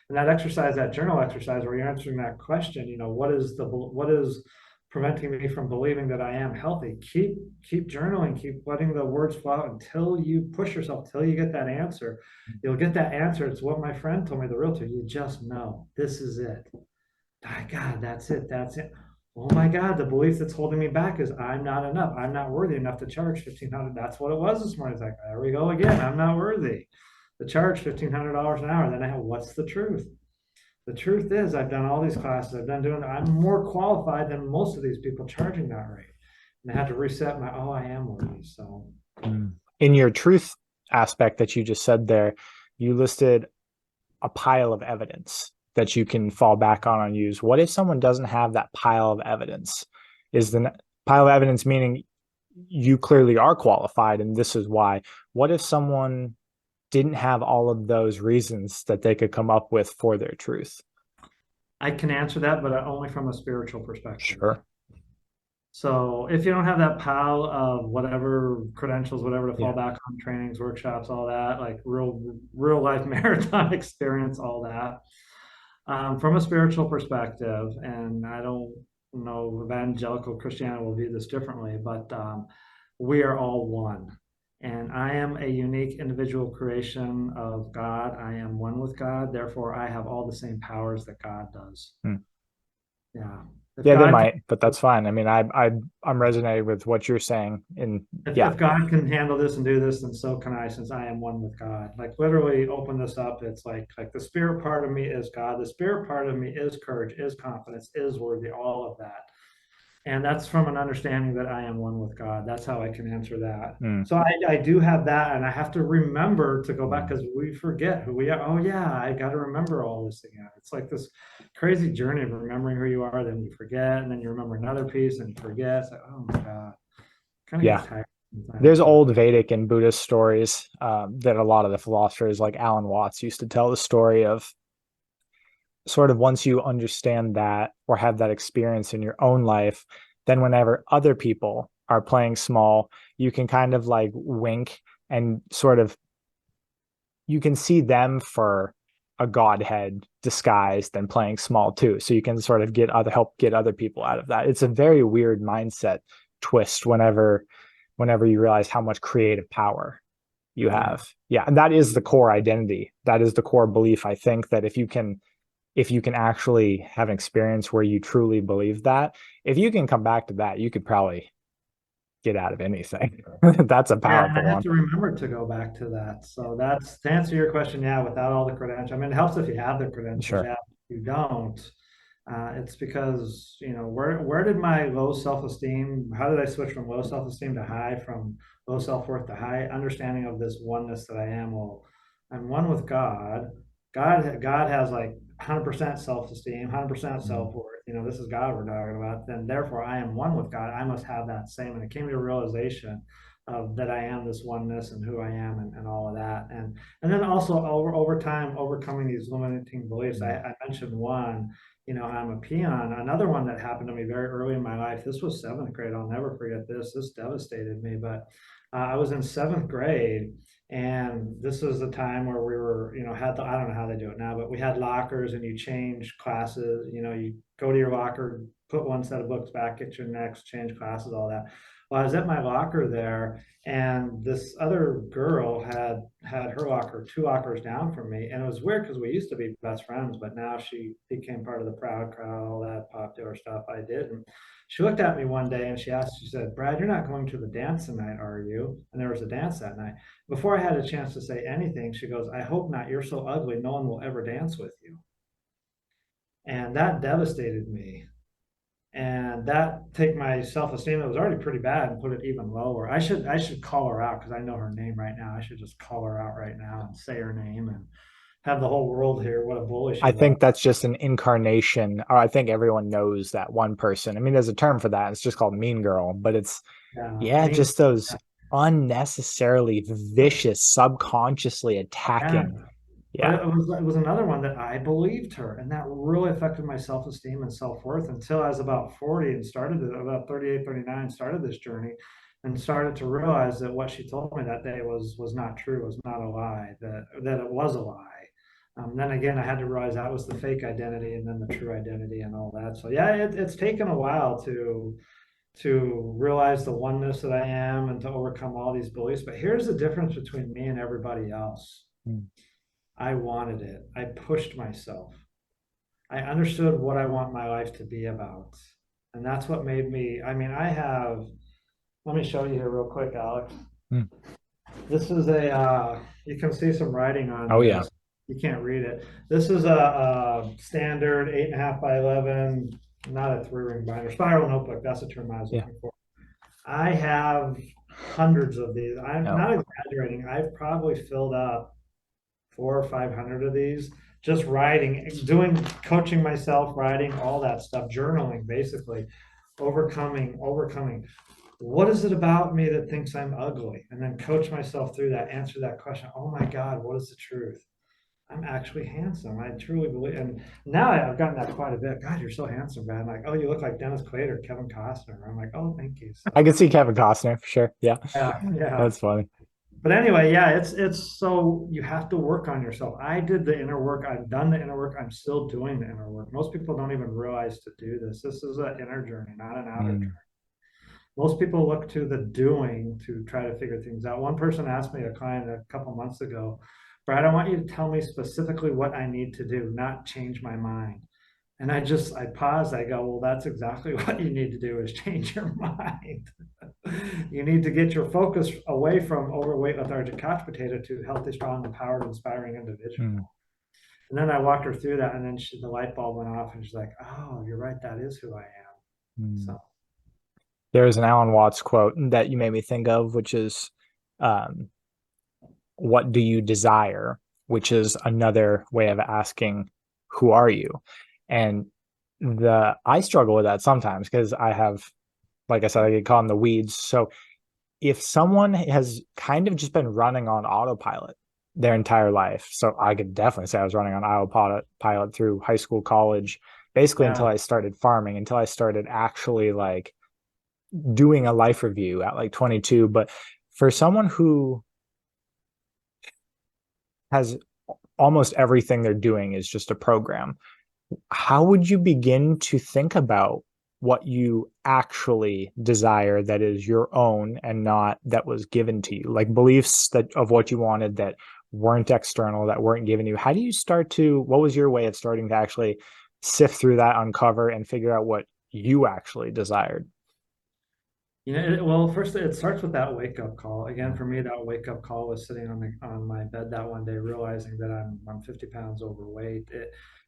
S1: and that exercise, that journal exercise, where you're answering that question, what is preventing me from believing that I am healthy? Keep journaling, keep letting the words flow out until you push yourself, till you get that answer. You'll get that answer. It's what my friend told me, the realtor. You just know this is it. My God, that's it. That's it. Oh my God, the belief that's holding me back is I'm not enough. I'm not worthy enough to charge 1,500. That's what it was this morning. It's like, there we go again. I'm not worthy to charge $1,500 an hour. Then I have, what's the truth? The truth is, I've done all these classes. I'm more qualified than most of these people charging that rate. And I had to reset oh, I am worthy. So
S2: mm. In your truth aspect that you just said there, you listed a pile of evidence that you can fall back on and use. What if someone doesn't have that pile of evidence? Is the pile of evidence meaning you clearly are qualified and this is why? What if someone didn't have all of those reasons that they could come up with for their truth?
S1: I can answer that, but only from a spiritual perspective.
S2: Sure.
S1: So if you don't have that pile of whatever credentials, whatever to fall
S2: Yeah.
S1: back on, trainings, workshops, all that, like real life marathon experience, all that, from a spiritual perspective, and I don't know, evangelical Christianity will view this differently, but we are all one. And I am a unique individual creation of God. I am one with God. Therefore, I have all the same powers that God does.
S2: Hmm.
S1: Yeah. If
S2: Yeah, they
S1: God
S2: might, but that's fine. I mean, I'm resonating with what you're saying. And yeah.
S1: if God can handle this and do this, then so can I, since I am one with God. Like literally open this up. It's like the spirit part of me is God. The spirit part of me is courage, is confidence, is worthy, all of that. And that's from an understanding that I am one with God. That's how I can answer that.
S2: Mm,
S1: So I do have that, and I have to remember to go back
S2: mm.
S1: because we forget who we are. Oh yeah, I got to remember all this again. It's like this crazy journey of remembering who you are, then you forget, and then you remember another piece and you forget. It's like, oh my God, kind of
S2: Yeah.
S1: gets tired sometimes,
S2: There's
S1: but
S2: old Vedic and Buddhist stories that a lot of the philosophers, like Alan Watts, used to tell the story of sort of once you understand that or have that experience in your own life, then whenever other people are playing small, you can kind of like wink and sort of you can see them for a godhead disguised and playing small too. So you can sort of help get other people out of that. It's a very weird mindset twist whenever you realize how much creative power you
S1: yeah.
S2: have. Yeah, and that is the core identity. That is the core belief. I think that if you can actually have an experience where you truly believe that, if you can come back to that, you could probably get out of anything. That's a
S1: Yeah, and
S2: powerful
S1: I have
S2: one.
S1: to remember to go back to that. So that's to answer your question. Yeah, without all the credentials, I mean, it helps if you have the credentials.
S2: Sure.
S1: Yeah, if you don't. It's because where did my low self esteem? How did I switch from low self esteem to high? From low self worth to high understanding of this oneness that I am. Well, I'm one with God. God has like 100% self esteem, 100%
S2: Mm,
S1: self worth. This is God we're talking about. Then therefore, I am one with God. I must have that same. And it came to a realization of that I am this oneness and who I am and all of that. And then also over time overcoming these limiting beliefs.
S2: mm,
S1: I mentioned one, I'm a peon. Another one that happened to me very early in my life. This was seventh grade. I'll never forget this. This devastated me. But I was in seventh grade, and this was the time where we were, had I don't know how they do it now, but we had lockers, and you change classes. You go to your locker, put one set of books back, get your next, change classes, all that. Well, I was at my locker there, and this other girl had her locker two lockers down from me, and it was weird because we used to be best friends, but now she became part of the proud crowd, all that popular stuff I did. And she looked at me one day and she said, Brad, you're not going to the dance tonight, are you? And there was a dance that night. Before I had a chance to say anything, she goes, I hope not. You're so ugly, no one will ever dance with you. And that devastated me, and that take my self-esteem that was already pretty bad and put it even lower. I should call her out because I know her name right now. I should just call her out right now and say her name and have the whole world hear what a bully she
S2: I
S1: was.
S2: think that's just an incarnation, or I think everyone knows that one person. I mean, there's a term for that. It's just called mean girl, but it's,
S1: Yeah,
S2: yeah,
S1: mean.
S2: just those unnecessarily vicious, subconsciously
S1: Yeah,
S2: attacking.
S1: but
S2: Yeah.
S1: it was another one that I believed her, and that really affected my self-esteem and self-worth until I was about 40 and started about 38, 39, started this journey and started to realize that what she told me that day was not true, was not a lie, that it was a lie. Then again, I had to realize that was the fake identity and then the true identity and all that. So yeah, it's taken a while to realize the oneness that I am and to overcome all these beliefs. But here's the difference between me and everybody else.
S2: Mm,
S1: I wanted it. I pushed myself. I understood what I want my life to be about. And that's what made me, I mean, let me show you here real quick, Alex.
S2: mm.
S1: This is you can see some writing on
S2: Oh yeah.
S1: this. You can't read it. This is a standard 8.5 by 11, not a three ring binder, spiral notebook. That's the term I was
S2: Yeah.
S1: looking for. I have hundreds of these. I'm
S2: No.
S1: not exaggerating. I've probably filled up 400 or 500 of these, just writing, doing, coaching myself, writing, all that stuff, journaling, basically, overcoming. What is it about me that thinks I'm ugly? And then coach myself through that, answer that question. Oh my God, what is the truth? I'm actually handsome. I truly believe. And now I've gotten that quite a bit. God, you're so handsome, man. Like, oh, you look like Dennis Quaid or Kevin Costner. I'm like, oh, thank you.
S2: I
S1: So
S2: can see Kevin Costner for sure. Yeah.
S1: yeah, yeah.
S2: That's funny.
S1: But anyway, yeah, it's so you have to work on yourself. I did the inner work. I've done the inner work. I'm still doing the inner work. Most people don't even realize to do this. This is an inner journey, not an outer journey.
S2: Mm.
S1: Most people look to the doing to try to figure things out. One person asked me, a client a couple months ago, Brad, I want you to tell me specifically what I need to do, not change my mind. And I paused. I go, well, that's exactly what you need to do is change your mind. You need to get your focus away from overweight, lethargic couch potato to healthy, strong, empowered, inspiring individual.
S2: Mm,
S1: And then I walked her through that, and then the light bulb went off, and she's like, "Oh, you're right. That is who I am." So
S2: mm. There's an Alan Watts quote that you made me think of, which is, um, what do you desire? Which is another way of asking, who are you? And I struggle with that sometimes because I have, like I said, I get caught in the weeds. So if someone has kind of just been running on autopilot their entire life, so I could definitely say I was running on autopilot through high school, college, basically
S1: yeah,
S2: until I started farming, until I started actually like doing a life review at like 22. But for someone who has almost everything they're doing is just a program, how would you begin to think about what you actually desire that is your own and not that was given to you, like beliefs that of what you wanted that weren't external, that weren't given you? How do you start to, what was your way of starting to actually sift through that, uncover and figure out what you actually desired?
S1: well, first it starts with that wake up call. Again, for me, that wake up call was sitting on my bed that one day, realizing that I'm 50 pounds overweight.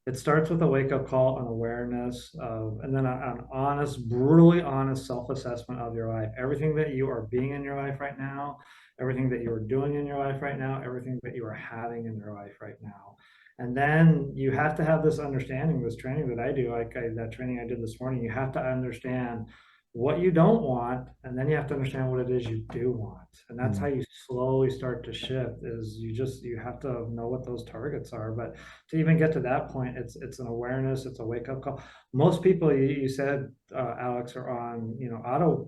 S1: It starts with a wake up call, an awareness of, and then an honest, brutally honest self assessment of your life. Everything that you are being in your life right now, everything that you are doing in your life right now, everything that you are having in your life right now. And then you have to have this understanding, this training that I do, that training I did this morning. You have to understand what you don't want, and then you have to understand what it is you do want. And that's how
S2: Mm,
S1: you slowly start to shift, is you have to know what those targets are. But to even get to that point, it's an awareness, it's a wake-up call. Most people, you said, Alex, are on,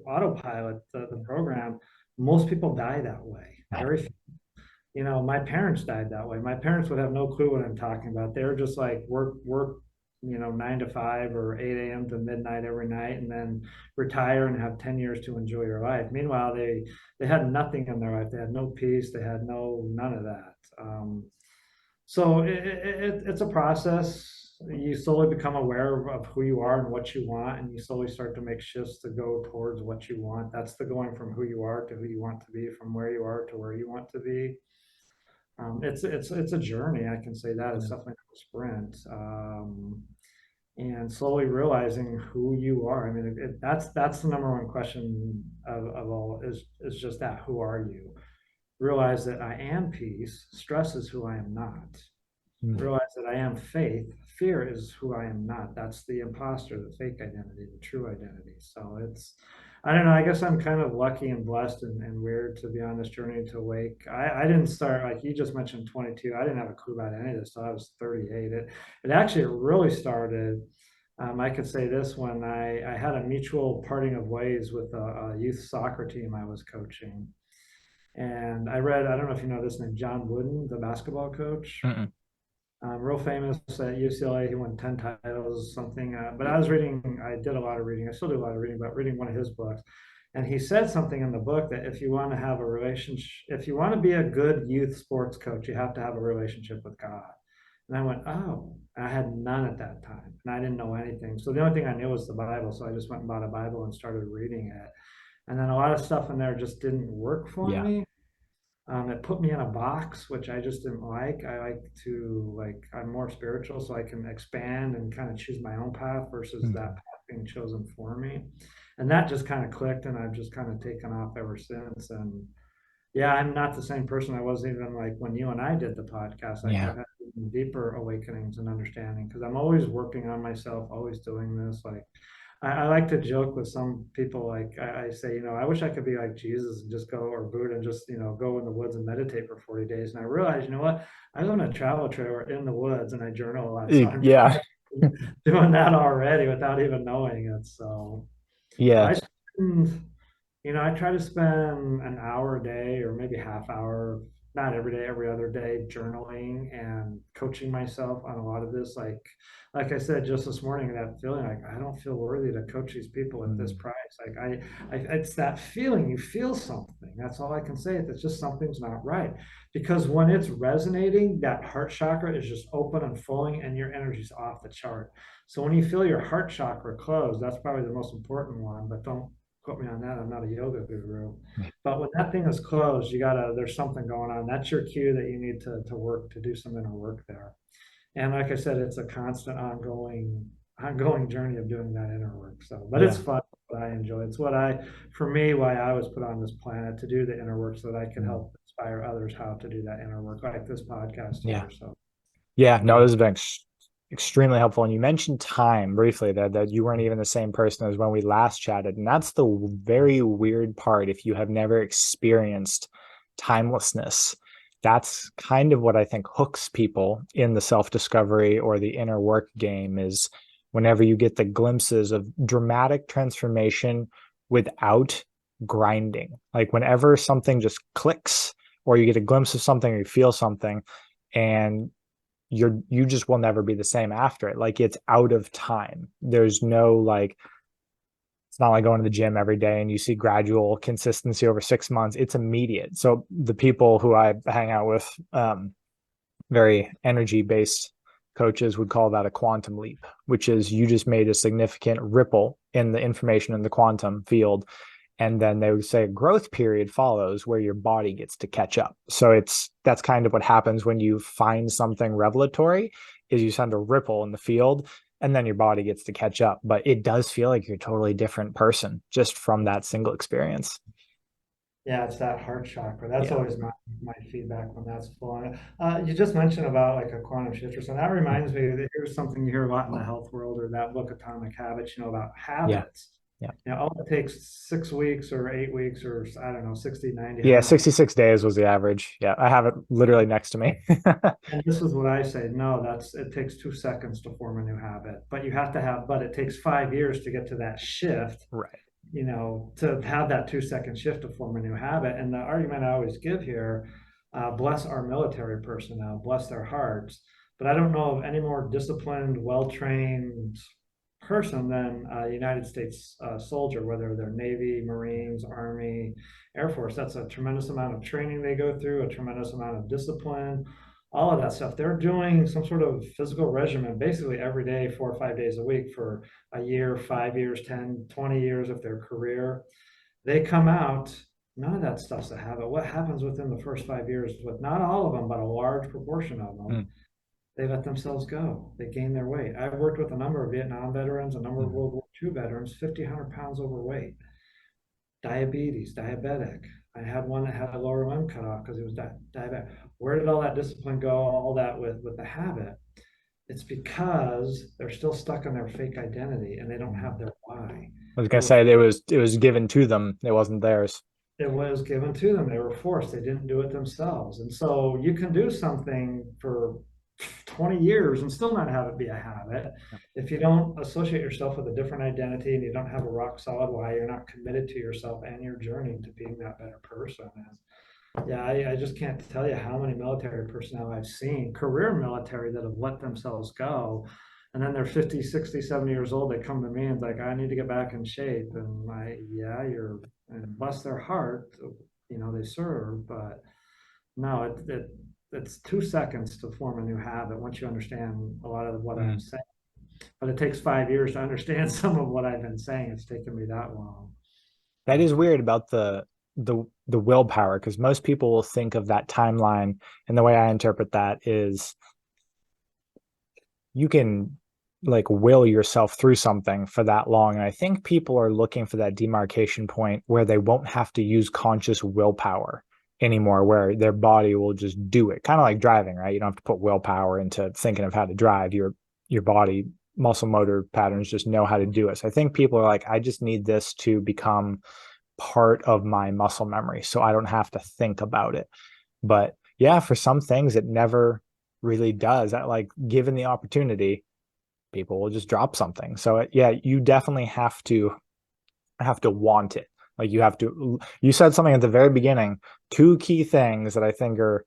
S1: autopilot, the program. Most people die that way. Very, my parents died that way. My parents would have no clue what I'm talking about. They were just like work, 9 to 5 or 8 a.m. to midnight every night, and then retire and have 10 years to enjoy your life. Meanwhile, they had nothing in their life. They had no peace. They had none of that. So it's a process. You slowly become aware of who you are and what you want, and you slowly start to make shifts to go towards what you want. That's the going from who you are to who you want to be, from where you are to where you want to be. It's a journey. I can say that it's
S2: mm,
S1: definitely a sprint. And slowly realizing who you are. I mean, that's the number one question of all, is just that: who are you? Realize that I am peace. Stress is who I am not.
S2: mm,
S1: Realize that I am faith. Fear is who I am not. That's the imposter, the fake identity, the true identity. So I don't know. I guess I'm kind of lucky and blessed and weird to be on this journey to wake. I didn't start, like you just mentioned, 22. I didn't have a clue about any of this till I was 38. It actually really started. I could say this when I had a mutual parting of ways with a youth soccer team I was coaching. And I don't know if you know this name, John Wooden, the basketball coach,
S2: mm,
S1: real famous at UCLA. He won 10 titles, something. But I did a lot of reading. I still do a lot of reading, but reading one of his books. And he said something in the book that if you want to have a relationship, if you want to be a good youth sports coach, you have to have a relationship with God. And I went, oh, I had none at that time. And I didn't know anything. So the only thing I knew was the Bible. So I just went and bought a Bible and started reading it. And then a lot of stuff in there just didn't work for
S2: yeah.
S1: me. It put me in a box, which I just didn't like. I like to, I'm more spiritual, so I can expand and kind of choose my own path versus that
S2: Mm,
S1: path being chosen for me. And that just kind of clicked, and I've just kind of taken off ever since. And yeah, I'm not the same person I was even like when you and I did the podcast. Like
S2: yeah.
S1: I've had even deeper awakenings and understanding because I'm always working on myself, always doing this. Like I like to joke with some people, like I say, I wish I could be like Jesus and just go, or Buddha, and just, go in the woods and meditate for 40 days. And I realized, you know what? I live in a travel trailer in the woods and I journal a lot. So I'm
S2: Yeah.
S1: doing that already without even knowing it. So
S2: Yeah.
S1: I spend, I try to spend an hour a day or maybe half hour, not every day, every other day, journaling and coaching myself on a lot of this. Like I said just this morning, that feeling like I don't feel worthy to coach these people at this
S2: Mm,
S1: price. Like it's that feeling. You feel something. That's all I can say. It's just something's not right. Because when it's resonating, that heart chakra is just open and flowing, and your energy's off the chart. So when you feel your heart chakra closed, that's probably the most important one. But don't quote me on that. I'm not a yoga guru. But when that thing is closed, there's something going on. That's your cue that you need to work to do some inner work there. And like I said, it's a constant ongoing journey of doing that inner work. So, but it's
S2: Yeah.
S1: fun. What I enjoy. It's for me, why I was put on this planet to do the inner work so that I could
S2: Mm.
S1: help inspire others how to do that inner work, like this podcast
S2: Yeah.
S1: here. So,
S2: Yeah, no,
S1: yeah,
S2: this has been extremely helpful. And you mentioned time briefly, that you weren't even the same person as when we last chatted. And that's the very weird part. If you have never experienced timelessness, that's kind of what I think hooks people in the self-discovery or the inner work game, is whenever you get the glimpses of dramatic transformation without grinding. Like whenever something just clicks, or you get a glimpse of something or you feel something, and you just will never be the same after it. Like it's out of time. There's no like, it's not like going to the gym every day and you see gradual consistency over 6 months. It's immediate. So the people who I hang out with, very energy based coaches would call that a quantum leap, which is you just made a significant ripple in the information in the quantum field. And then they would say a growth period follows where your body gets to catch up. So that's kind of what happens when you find something revelatory, is you send a ripple in the field and then your body gets to catch up. But it does feel like you're a totally different person just from that single experience.
S1: yeah, it's that heart chakra. That's
S2: Yeah.
S1: always my feedback when that's flowing. You just mentioned about like a quantum shift or something. That reminds me that here's something you hear a lot in the health world, or that book Atomic Habits. About
S2: Yeah.
S1: habits.
S2: Yeah.
S1: Oh, it takes 6 weeks or 8 weeks or I don't know, 60, 90,
S2: Yeah.
S1: however many.
S2: 66 days was the average. Yeah. I have it literally next to me.
S1: And this is what I say. No, it takes 2 seconds to form a new habit, but but it takes 5 years to get to that shift,
S2: Right.
S1: to have that 2 second shift to form a new habit. And the argument I always give here, bless our military personnel, bless their hearts. But I don't know of any more disciplined, well trained person than a United States soldier, whether they're Navy, Marines, Army, Air Force. That's a tremendous amount of training they go through, a tremendous amount of discipline, all of that stuff. They're doing some sort of physical regimen basically every day, 4 or 5 days a week for a year, 5 years, 10, 20 years of their career. They come out, none of that stuff's a habit. What happens within the first 5 years with not all of them, but a large proportion of them,
S2: Mm.
S1: they let themselves go. They gain their weight. I've worked with a number of Vietnam veterans, a number of
S2: Mm.
S1: World War II veterans, 50, 100 pounds overweight, diabetes, diabetic. I had one that had a lower limb cut off because he was diabetic. Where did all that discipline go? All that with the habit. It's because they're still stuck in their fake identity and they don't have their why.
S2: I was
S1: They
S2: gonna
S1: were
S2: say it was given to them. It wasn't theirs.
S1: it was given to them. They were forced. They didn't do it themselves. And so you can do something for 20 years and still not have it be a habit. If you don't associate yourself with a different identity and you don't have a rock solid why, you're not committed to yourself and your journey to being that better person. And yeah, I just can't tell you how many military personnel I've seen, career military, that have let themselves go. And then they're 50, 60, 70 years old. They come to me and like, I need to get back in shape. And yeah, and bless their heart, they serve, but no, it's 2 seconds to form a new habit once you understand a lot of what I'm
S2: Mm.
S1: saying. But it takes 5 years to understand some of what I've been saying. It's taken me that long.
S2: That is weird about the willpower, because most people will think of that timeline, and the way I interpret that is you can like will yourself through something for that long. And I think people are looking for that demarcation point where they won't have to use conscious willpower anymore, where their body will just do it. Kind of like driving, right? You don't have to put willpower into thinking of how to drive. Your body muscle motor patterns just know how to do it. So I think people are like, I just need this to become part of my muscle memory so I don't have to think about it. But yeah, for some things it never really does. That, like, given the opportunity, people will just drop something. So yeah, you definitely have to want it. Like you said something at the very beginning, two key things that I think are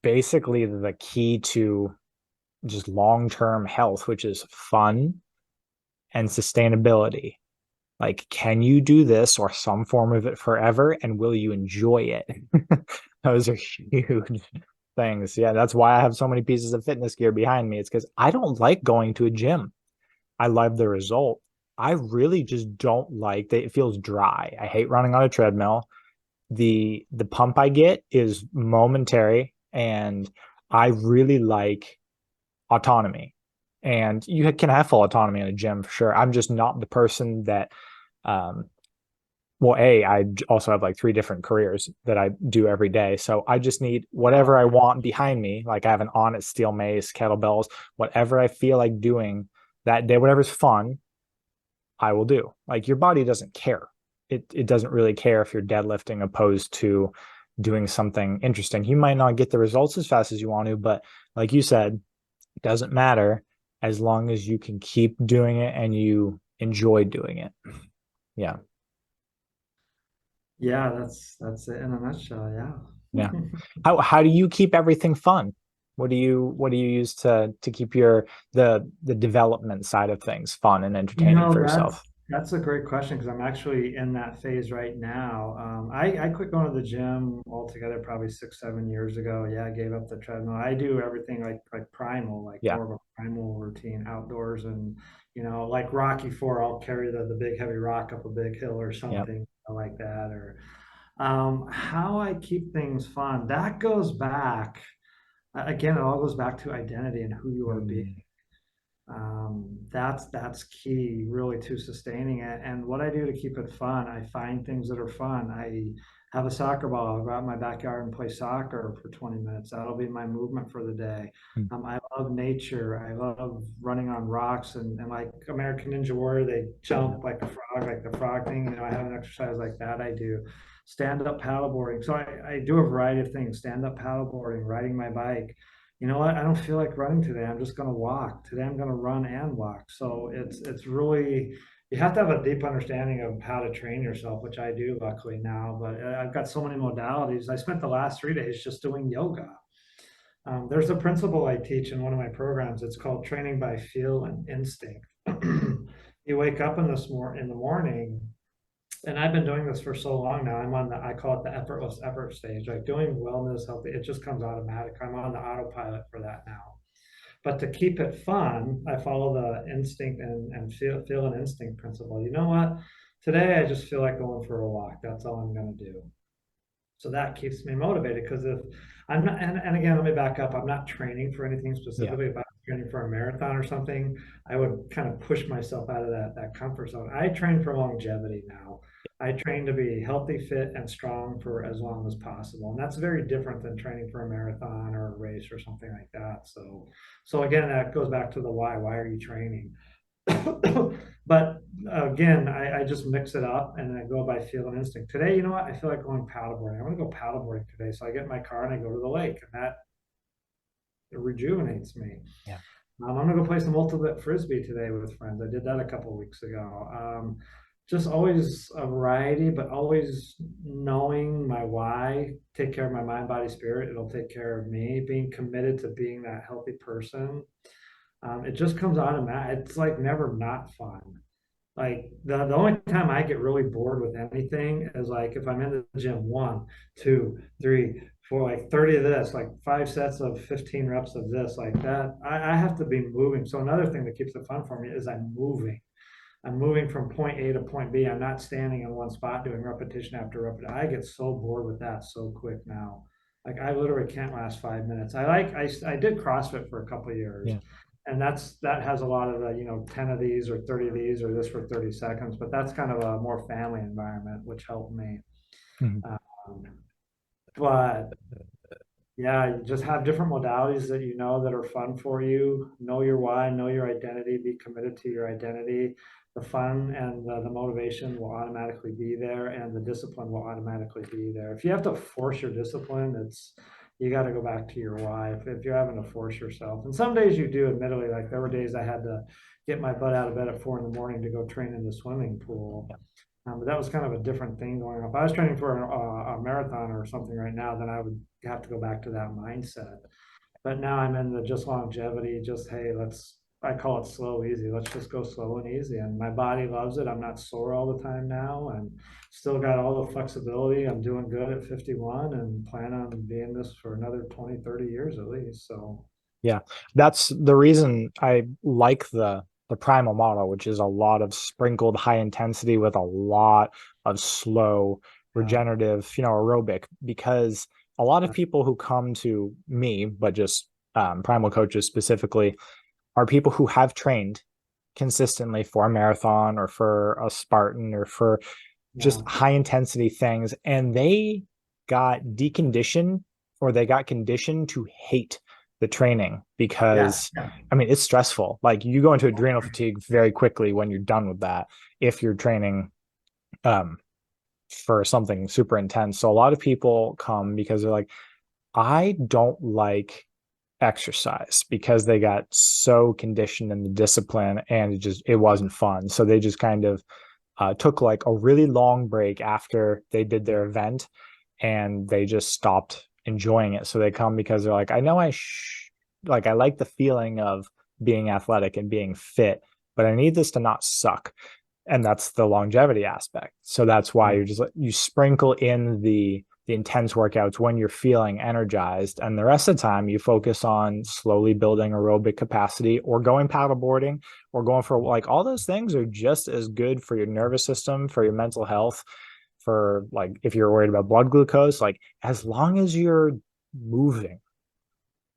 S2: basically the key to just long-term health, which is fun and sustainability. Like, can you do this or some form of it forever? And will you enjoy it? Those are huge things. Yeah, that's why I have so many pieces of fitness gear behind me. It's because I don't like going to a gym. I love the result. I really just don't like that it feels dry. I hate running on a treadmill. The pump I get is momentary, and I really like autonomy. And you can have full autonomy in a gym for sure. I'm just not the person that um well, I also have like three different careers that I do every day. So I just need whatever I want behind me. Like I have an on steel mace, kettlebells, whatever I feel like doing that day, whatever's fun, I will do. Like your body doesn't care. It doesn't really care if you're deadlifting opposed to doing something interesting. You might not get the results as fast as you want to, but like you said, it doesn't matter as long as you can keep doing it and you enjoy doing it. Yeah.
S1: Yeah, that's it in a nutshell.
S2: Yeah.
S1: Yeah.
S2: How do you keep everything fun? What do you use to keep the development side of things fun and
S1: You
S2: entertaining
S1: know,
S2: for
S1: that's
S2: yourself?
S1: that's a great question because I'm actually in that phase right now. I quit going to the gym altogether probably 6, 7 years ago. Yeah, I gave up the treadmill. I do everything like primal, like
S2: Yeah.
S1: more of a primal routine outdoors, and like Rocky Four, I'll carry the big heavy rock up a big hill or
S2: Yeah.
S1: something like that. Or how I keep things fun. That goes back again. It all goes back to identity and who you are being.
S2: Mm,
S1: That's key really to sustaining it. And what I do to keep it fun, I find things that are fun. I have a soccer ball. I'll go out in my backyard and play soccer for 20 minutes. That'll be my movement for the day.
S2: mm,
S1: I love nature. I love running on rocks and like American Ninja Warrior, they jump like a frog, like the frog thing. I have an exercise like that I do. Stand up paddleboarding. So I do a variety of things, stand up paddleboarding, riding my bike. You know what? I don't feel like running today. I'm just going to walk. Today I'm going to run and walk. So it's really you have to have a deep understanding of how to train yourself, which I do luckily now. But I've got so many modalities. I spent the last 3 days just doing yoga. There's a principle I teach in one of my programs. It's called training by feel and instinct. You wake up in the morning, and I've been doing this for so long now. I call it the effortless effort stage, like doing wellness, healthy. It just comes automatic. I'm on the autopilot for that now. But to keep it fun, I follow the instinct and feel an instinct principle. You know what? Today I just feel like going for a walk. That's all I'm going to do. So that keeps me motivated because if I'm not, and again, let me back up. I'm not training for anything
S2: yeah.
S1: specifically. If I'm training for a marathon or something, I would kind of push myself out of that comfort zone. I train for longevity now. I train to be healthy, fit, and strong for as long as possible, and that's very different than training for a marathon or a race or something like that. So again, that goes back to the why. Why are you training? But again, I just mix it up and I go by feel and instinct. Today, you know what? I feel like going paddleboarding. I want to go paddleboarding today. So I get in my car and I go to the lake, and that rejuvenates me.
S2: Yeah.
S1: I'm gonna go play some ultimate frisbee today with friends. I did that a couple of weeks ago. Just always a variety, but always knowing my why. Take care of my mind, body, spirit. It'll take care of me. Being committed to being that healthy person. It just comes automatic. It's like never not fun. Like the only time I get really bored with anything is like if I'm in the gym, 1, 2, 3, 4, like 30 of this, like 5 sets of 15 reps of this, like that. I have to be moving. So another thing that keeps it fun for me is I'm moving. I'm moving from point A to point B. I'm not standing in one spot doing repetition after repetition. I get so bored with that so quick now. Like I literally can't last 5 minutes. I did CrossFit for a couple of years,
S2: Yeah.
S1: and that has a lot of the 10 of these or 30 of these or this for 30 seconds. But that's kind of a more family environment, which helped me.
S2: Mhm.
S1: Um, but yeah, you just have different modalities that that are fun for you. Know your why, know your identity, be committed to your identity. The fun and the motivation will automatically be there, and the discipline will automatically be there. If you have to force your discipline, you got to go back to your why. If you're having to force yourself, and some days you do, admittedly, like there were days I had to get my butt out of bed at 4 in the morning to go train in the swimming pool.
S2: Yeah.
S1: But that was kind of a different thing going on. If I was training for a marathon or something right now, then I would have to go back to that mindset. But now I'm in the just longevity, just hey, let's I call it slow, easy. Let's just go slow and easy. And my body loves it. I'm not sore all the time now and still got all the flexibility. I'm doing good at 51 and plan on being this for another 20, 30 years at least. So,
S2: Yeah, that's the reason I like the primal model, which is a lot of sprinkled high intensity with a lot of slow
S1: yeah,
S2: regenerative, aerobic, because a lot of
S1: yeah,
S2: people who come to me, but just primal coaches specifically, are people who have trained consistently for a marathon or for a Spartan or for just
S1: yeah,
S2: high intensity things, and they got deconditioned or they got conditioned to hate the training
S1: yeah,
S2: because
S1: yeah,
S2: I mean it's stressful. Like you go into adrenal fatigue very quickly when you're done with that if you're training um for something super intense. So a lot of people come because they're like, I don't like exercise because they got so conditioned in the discipline and it wasn't fun. So they just kind of took like a really long break after they did their event and they just stopped enjoying it. So they come because they're like, I know like I like the feeling of being athletic and being fit, but I need this to not suck. And that's the longevity aspect. So that's why
S1: yeah.
S2: you're just you sprinkle in the intense workouts when you're feeling energized, and the rest of the time you focus on slowly building aerobic capacity or going paddleboarding or going for like all those things are just as good for your nervous system, for your mental health, for like if you're worried about blood glucose, like as long as you're moving,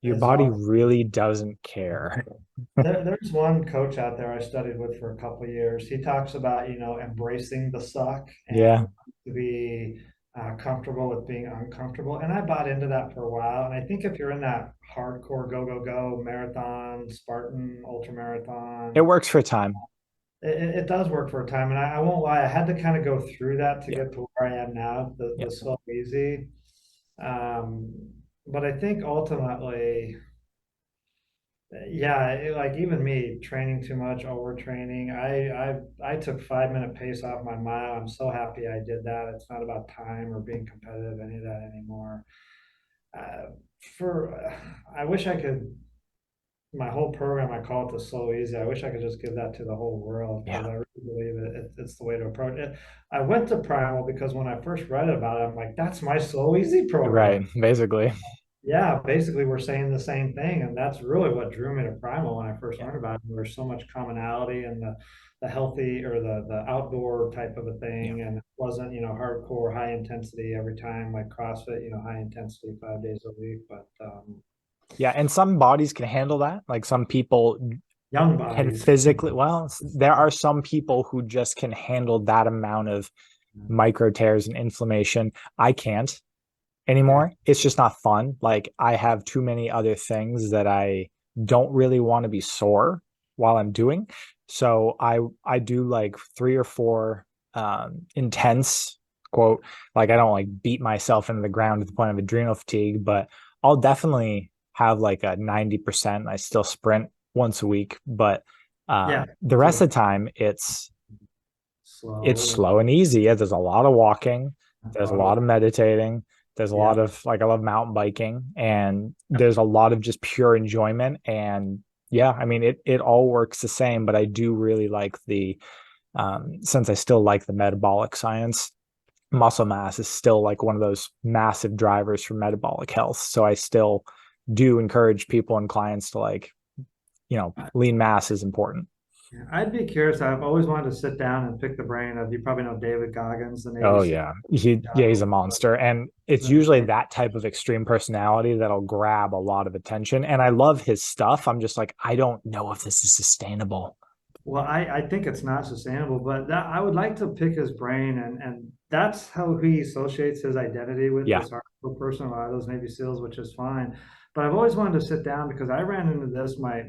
S2: your
S1: As
S2: body
S1: long
S2: really doesn't care.
S1: there's one coach out there I studied with for a couple of years. He talks about, embracing the suck
S2: Yeah,
S1: and to be comfortable with being uncomfortable. And I bought into that for a while. And I think if you're in that hardcore go, go, go marathon, Spartan, ultra
S2: it
S1: marathon,
S2: works for time.
S1: it does work for a time. And I won't lie, I had to kind of go through that to
S2: Yeah,
S1: get to where I am now,
S2: yeah,
S1: the slow, easy. Um, but I think ultimately, yeah, like even me training too much, overtraining. I took 5 minute pace off my mile. I'm so happy I did that. It's not about time or being competitive, any of that anymore. Uh, for I wish I could. My whole program, I call it the slow easy. I wish I could just give that to the whole world because
S2: yeah.
S1: I really believe it's the way to approach it. I went to Primal because when I first read about it, I'm like, that's my slow easy program.
S2: Right, basically.
S1: Yeah, basically we're saying the same thing, and that's really what drew me to Primal when I first
S2: Yeah,
S1: learned about it. There's so much commonality in the healthy or the outdoor type of a
S2: yeah.
S1: thing, and it wasn't hardcore high intensity every time like CrossFit, high intensity 5 days a week, but
S2: Yeah, and some bodies can handle that. Like some people
S1: young
S2: can
S1: bodies.
S2: physically, well, there are some people who just can handle that amount of micro tears and inflammation. I can't
S1: Yeah,
S2: anymore. It's just not fun. Like I have too many other things that I don't really want to be sore while I'm doing. So I do like 3 or 4 intense quote, like I don't like beat myself into the ground to the point of adrenal fatigue, but I'll definitely have like a 90%. I still sprint once a week, but
S1: yeah,
S2: the
S1: me
S2: rest
S1: too.
S2: of the time it's
S1: Slow
S2: slow and easy. Yeah, there's a lot of walking,
S1: and
S2: there's a lot of meditating, there's a
S1: yeah,
S2: lot of like I love mountain biking, and there's a lot of just pure enjoyment. And yeah, I mean it all works the same, but I do really like the since I still like the metabolic science, muscle mass is still like one of those massive drivers for metabolic health. So I still do encourage people and clients to like, lean mass is important.
S1: yeah. I'd be curious. I've always wanted to sit down and pick the brain of, you probably know David Goggins, the Navy
S2: Oh
S1: SEAL.
S2: yeah. He's a monster. And it's usually that type of extreme personality that'll grab a lot of attention. And I love his stuff. I'm just like, I don't know if this is sustainable.
S1: Well, I think it's not sustainable, but I would like to pick his brain, and that's how he associates his identity with
S2: Yeah.
S1: this hardcore person, a lot of those Navy SEALs, which is fine. But I've always wanted to sit down because I ran into this my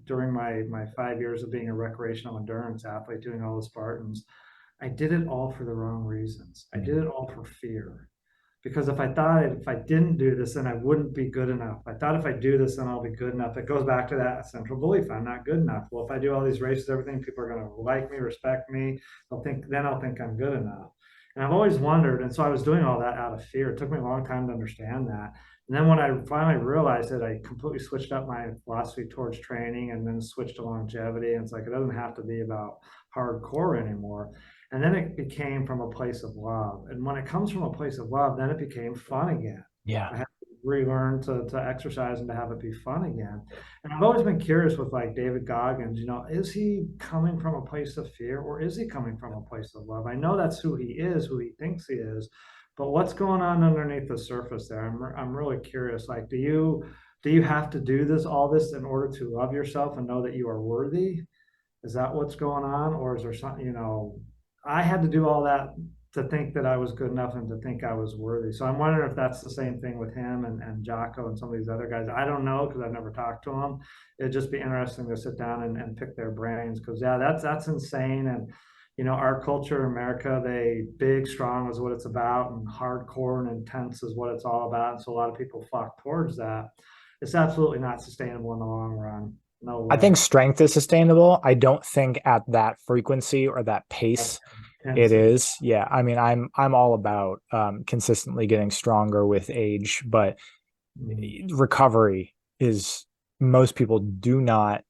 S1: during my 5 years of being a recreational endurance athlete, doing all the Spartans. I did it all for the wrong reasons. I did
S2: Mhm.
S1: it all for fear. Because if I didn't do this, then I wouldn't be good enough. I thought if I do this, then I'll be good enough. It goes back to that central belief. I'm not good enough. Well, if I do all these races, everything, people are going to like me, respect me. Then I'll think I'm good enough. And I've always wondered. And so I was doing all that out of fear. It took me a long time to understand that. And then when I finally realized it, I completely switched up my philosophy towards training and then switched to longevity. And it's like, it doesn't have to be about hardcore anymore. And then it became from a place of love. And when it comes from a place of love, then it became fun again.
S2: Yeah.
S1: I had to relearn to exercise and to have it be fun again. And I've always been curious with like David Goggins, is he coming from a place of fear or is he coming from a place of love? I know that's who he is, who he thinks he is, but what's going on underneath the surface there? I'm really curious. Like, do you have to do all this in order to love yourself and know that you are worthy? Is that what's going on? Or is there something, I had to do all that to think that I was good enough and to think I was worthy. So I'm wondering if that's the same thing with him and Jocko and some of these other guys. I don't know because I've never talked to them. It'd just be interesting to sit down and pick their brains because yeah, that's insane. And our culture in America, they big, strong is what it's about, and hardcore and intense is what it's all about. And so a lot of people flock towards that. It's absolutely not sustainable in the long run. No
S2: I think
S1: way.
S2: strength is sustainable. I don't think at that frequency or that
S1: That's
S2: pace it
S1: intensity.
S2: is. Yeah. I mean, I'm all about consistently getting stronger with age, but
S1: Mm.
S2: recovery is most people do not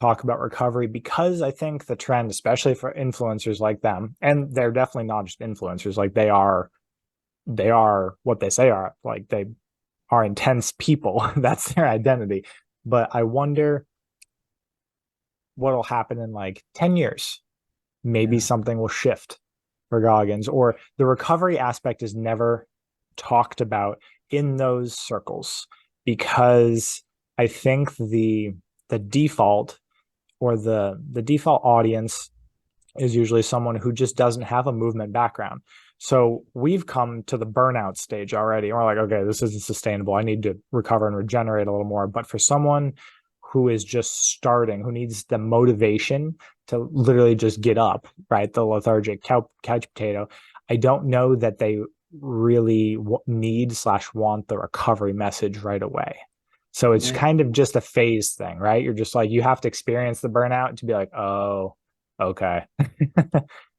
S2: talk about recovery because I think the trend, especially for influencers like them, and they're definitely not just influencers, like they are what they say are, like they are intense people. That's their identity. But I wonder what'll happen in like 10 years. Maybe
S1: Yeah.
S2: something will shift for Goggins, or the recovery aspect is never talked about in those circles because I think the default or the default audience is usually someone who just doesn't have a movement background. So we've come to the burnout stage already. And we're like, okay, this isn't sustainable. I need to recover and regenerate a little more. But for someone who is just starting, who needs the motivation to literally just get up, right? The lethargic couch potato, I don't know that they really need slash want the recovery message right away. So it's
S1: Maybe.
S2: kind of just a phase thing, right? You're just like, you have to experience the burnout to be like, oh, okay.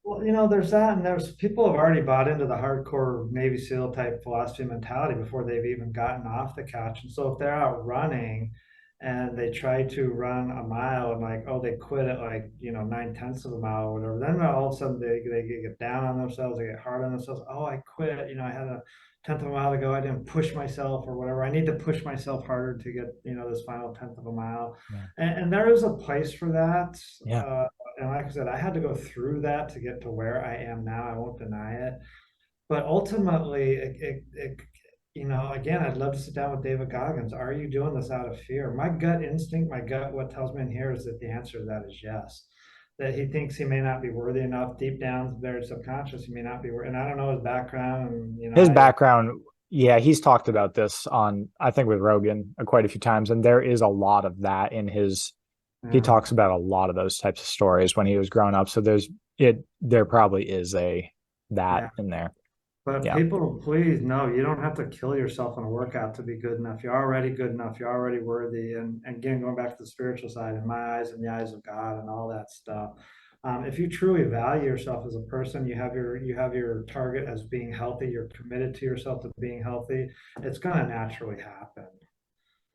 S1: Well, there's that, and there's people have already bought into the hardcore Navy SEAL type philosophy mentality before they've even gotten off the couch. And so if they're out running and they try to run a mile and like, oh, they quit at like, 9/10 of a mile or whatever, then all of a sudden they get down on themselves, they get hard on themselves. Oh, I quit. I had a tenth of a mile to go. I didn't push myself or whatever. I need to push myself harder to get, this final tenth of a mile.
S2: Yeah.
S1: And there is a place for that.
S2: Yeah.
S1: And like I said, I had to go through that to get to where I am now. I won't deny it. But ultimately, again, I'd love to sit down with David Goggins. Are you doing this out of fear? My gut instinct, my gut, what tells me in here is that the answer to that is yes. That he thinks he may not be worthy enough. Deep down, very subconscious, he may not be worthy. And I don't know his background. And,
S2: His background, yeah, he's talked about this on, I think, with Rogan quite a few times. And there is a lot of that in his, he
S1: yeah,
S2: talks about a lot of those types of stories when he was growing up. So there probably is that
S1: yeah.
S2: in there.
S1: But
S2: Yeah.
S1: people, please know you don't have to kill yourself in a workout to be good enough. You're already good enough. You're already worthy. And again, going back to the spiritual side, in my eyes and the eyes of God and all that stuff. If you truly value yourself as a person, you have your target as being healthy. You're committed to yourself to being healthy. It's going to naturally happen.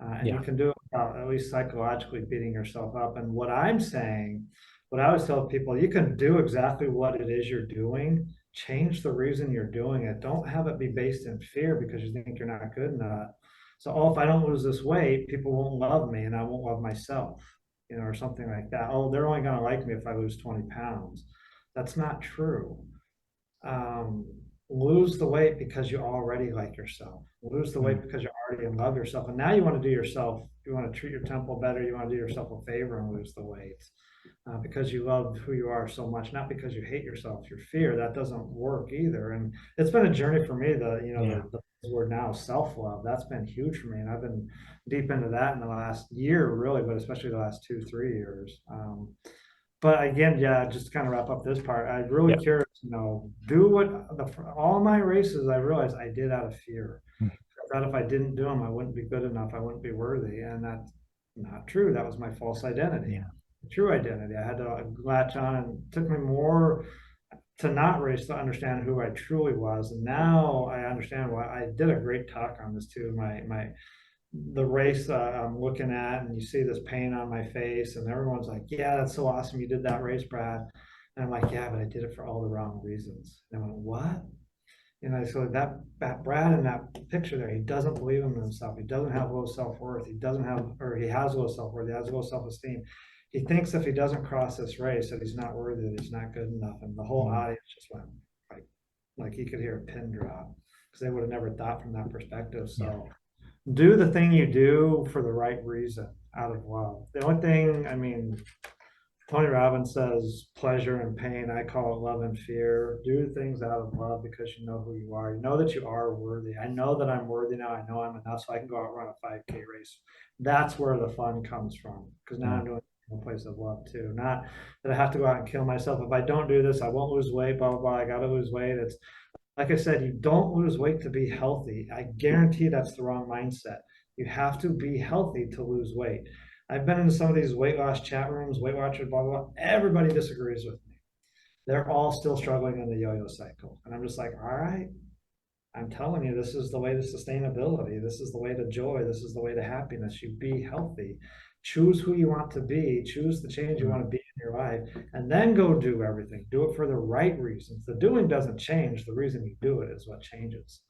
S1: And you
S2: Yeah.
S1: can do it without at least psychologically beating yourself up. And what I'm saying, what I always tell people, you can do exactly what it is you're doing. Change the reason you're doing it. Don't have it be based in fear because you think you're not good enough. So, oh, if I don't lose this weight, people won't love me and I won't love myself, or something like that. Oh, they're only going to like me if I lose 20 pounds. That's not true. um, Lose the weight because you already like yourself. Lose the
S2: Mm.
S1: weight because you already in love yourself. And now you want to do yourself, you want to treat your temple better. You want to do yourself a favor and lose the weight because you love who you are so much, not because you hate yourself. Your fear, that doesn't work either. And it's been a journey for me.
S2: Yeah.
S1: The word now self love. That's been huge for me, and I've been deep into that in the last year, really, but especially the last 2, 3 years. But again, yeah, just to kind of wrap up this part, I'm really
S2: Yeah.
S1: curious, do what all my races I realized I did out of fear.
S2: Mm.
S1: I thought if I didn't do them, I wouldn't be good enough, I wouldn't be worthy. And that's not true. That was my false identity.
S2: Yeah.
S1: The true identity. I had to latch on, and it took me more. to not race to understand who I truly was. And now I understand why. I did a great talk on this too. The race I'm looking at, and you see this pain on my face, and everyone's like, "Yeah, that's so awesome. You did that race, Brad." And I'm like, "Yeah, but I did it for all the wrong reasons." And I went, "What?" And I so that Brad in that picture there, he doesn't believe in himself. He doesn't have low self worth. He doesn't have, or he has low self worth. He has low self esteem. He thinks if he doesn't cross this race, that he's not worthy, that he's not good enough. And the whole
S2: Mm,
S1: audience just went like, you could hear a pin drop because they would have never thought from that perspective.
S2: yeah.
S1: So do the thing you do for the right reason out of love. The only thing, I mean, Tony Robbins says pleasure and pain. I call it love and fear. Do things out of love because you know who you are. You know that you are worthy. I know that I'm worthy now. I know I'm enough, so I can go out and run a 5K race. That's where the fun comes from because now
S2: Mm,
S1: I'm doing it from a place of love too. Not that I have to go out and kill myself. If I don't do this, I won't lose weight, blah, blah, blah. I got to lose weight. It's like I said, you don't lose weight to be healthy. I guarantee that's the wrong mindset. You have to be healthy to lose weight. I've been into some of these weight loss chat rooms, Weight Watchers, blah, blah, blah. Everybody disagrees with me. They're all still struggling in the yo yo cycle. And I'm just like, all right, I'm telling you, this is the way to sustainability. This is the way to joy. This is the way to happiness. You be healthy. Choose who you want to be. Choose the change you
S2: mm.
S1: want to be in your life. And then go do everything. Do it for the right reasons. The doing doesn't change. The reason you do it is what changes.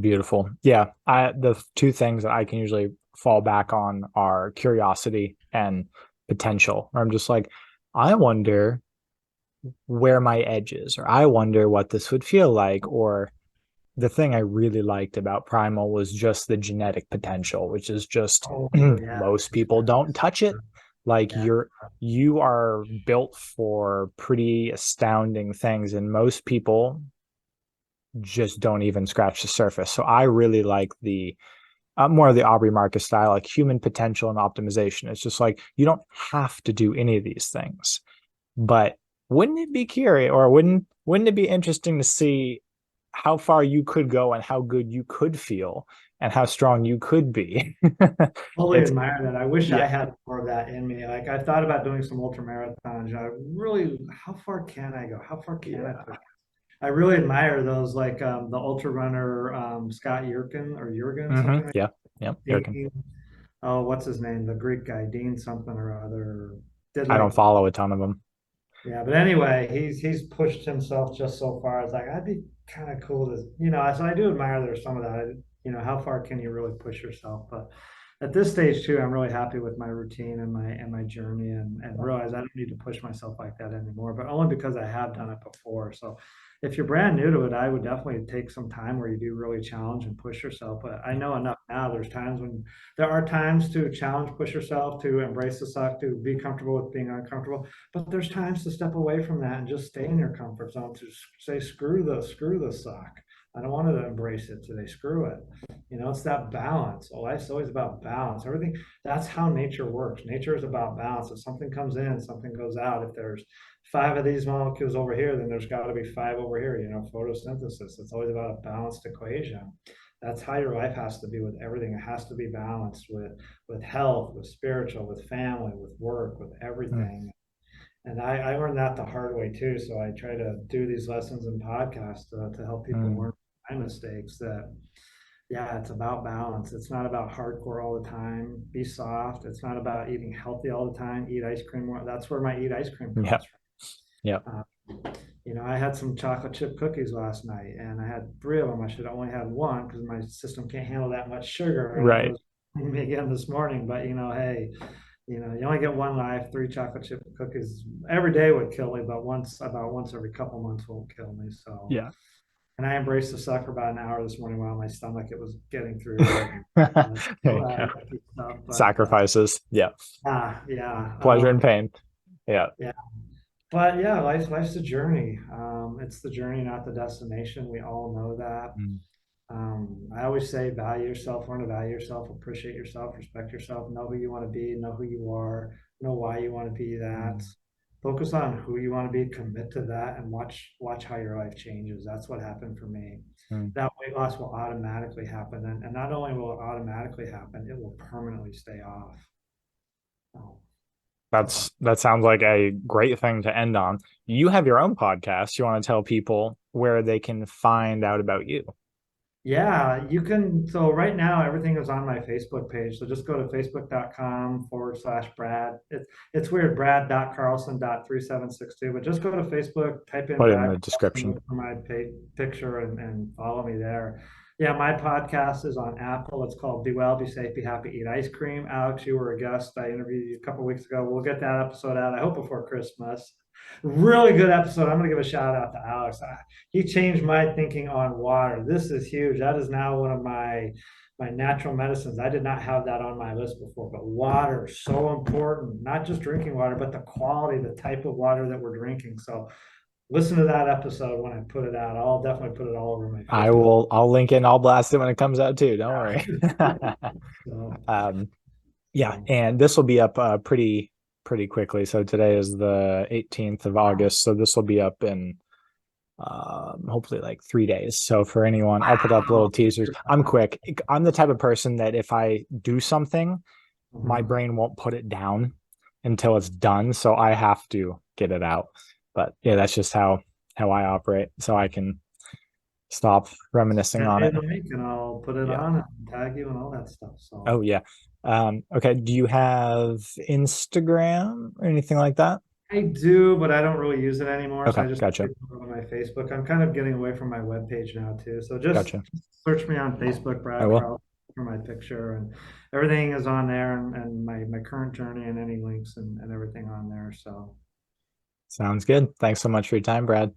S2: Beautiful. Yeah. The two things that I can usually fall back on are curiosity and potential. Where I'm just like, I wonder where my edge is, or I wonder what this would feel like. Or the thing I really liked about Primal was just the genetic potential, which is just
S1: Oh, yeah.
S2: most people don't touch it. Like
S1: Yeah.
S2: you are built for pretty astounding things, and most people just don't even scratch the surface. So I really like the more of the Aubrey Marcus style, like human potential and optimization. It's just like you don't have to do any of these things, but wouldn't it be curious, or wouldn't it be interesting to see how far you could go and how good you could feel and how strong you could be?
S1: Fully
S2: It's
S1: admire that. I wish I
S2: yeah.
S1: had more of that in me. Like I thought about doing some ultra marathons. I really, how far can I go? How far can I
S2: Yeah.
S1: push? I really admire those, like the ultra runner Scott Jurgen, something like
S2: Yeah. Yeah. Jurgen.
S1: Dean. Oh, what's his name? The Greek guy, Dean something or other. Did
S2: I don't
S1: like
S2: follow a ton of them.
S1: yeah, but anyway, he's pushed himself just so far. It's like I'd be kind of cool to, so I do admire there's some of that. How far can you really push yourself? But at this stage too, I'm really happy with my routine and my journey and realize I don't need to push myself like that anymore, but only because I have done it before. So if you're brand new to it, I would definitely take some time where you do really challenge and push yourself. But I know enough now. There are times to challenge, push yourself, to embrace the suck, to be comfortable with being uncomfortable. But there's times to step away from that and just stay in your comfort zone, to say, screw the suck. I don't want to embrace it today. Screw it. It's that balance. Life's always about balance. Everything, that's how nature works. Nature is about balance. If something comes in, something goes out. If there's five of these molecules over here, then there's got to be five over here. Photosynthesis. It's always about a balanced equation. That's how your life has to be with everything. It has to be balanced with health, with spiritual, with family, with work, with
S2: Mm,
S1: everything. And I learned that the hard way too. So I try to do these lessons in podcasts to help people
S2: mm,
S1: learn my mistakes. That yeah, it's about balance. It's not about hardcore all the time. Be soft. It's not about eating healthy all the time. Eat ice cream. That's where my eat ice cream
S2: yeah.
S1: comes
S2: Yeah.
S1: from. I had some chocolate chip cookies last night, and I had three of them. I should have only had one because my system can't handle that much sugar, and it
S2: Right.
S1: was me again this morning. But hey, you only get one life. Three chocolate chip cookies every day would kill me, but about once every couple months won't kill me. So,
S2: Yeah.
S1: and I embraced the suck for about an hour this morning while my stomach it was getting through it. And, all that
S2: Yeah.
S1: yucky stuff, but
S2: Sacrifices. Yeah.
S1: yeah,
S2: Pleasure and pain. Yeah.
S1: yeah. But yeah, life's a journey. It's the journey, not the destination. We all know that.
S2: Mm,
S1: I always say value yourself, learn to value yourself, appreciate yourself, respect yourself, know who you want to be, know who you are, know why you want to be that.
S2: mm,
S1: Focus on who you want to be, commit to that, and watch how your life changes. That's what happened for me.
S2: mm.
S1: That weight loss will automatically happen. And not only will it automatically happen, it will permanently stay off. Oh.
S2: That sounds like a great thing to end on. You have your own podcast. You want to tell people where they can find out about you?
S1: Yeah, you can. So right now, everything is on my Facebook page. So just go to facebook.com/Brad. It's weird, Brad.Carlson.3762. But just go to Facebook, type in
S2: Put it in
S1: Brad
S2: the
S1: Carlson,
S2: description.
S1: look for my picture, and follow me there. Yeah, my podcast is on Apple. It's called Be Well, Be Safe, Be Happy, Eat Ice Cream. Alex, you were a guest. I interviewed you a couple weeks ago. We'll get that episode out, I hope, before Christmas. Really good episode. I'm going to give a shout out to Alex. He changed my thinking on water. This is huge. That is now one of my natural medicines. I did not have that on my list before, but water so important. Not just drinking water, but the quality, the type of water that we're drinking. So listen to that episode when I put it out. I'll definitely put it all over my
S2: I
S1: Facebook.
S2: will. I'll link it and I'll blast it when it comes out too. Don't worry.
S1: So,
S2: um, yeah,
S1: um,
S2: and this will be up pretty quickly. So today is the 18th of August. So this will be up in hopefully like 3 days. So for anyone, I'll put up little
S1: wow.
S2: teasers. I'm quick. I'm the type of person that if I do something, my
S1: Mhm.
S2: brain won't put it down until it's done. So I have to get it out. But yeah, that's just how I operate. So I can stop reminiscing
S1: Send
S2: on
S1: me
S2: it.
S1: the link and I'll put it
S2: Yeah.
S1: on and tag you and all that stuff.
S2: Oh
S1: So
S2: yeah. Okay. Do you have Instagram or anything like that?
S1: I do, but I don't really use it anymore. So
S2: Okay,
S1: I just
S2: gotcha.
S1: keep it on my Facebook. I'm kind of getting away from my webpage now too. So just
S2: Gotcha.
S1: search me on Facebook,
S2: I
S1: Brad
S2: will.
S1: Carl, for my picture, and everything is on there, and my current journey and any links and everything on there. So
S2: Sounds good. Thanks so much for your time, Brad.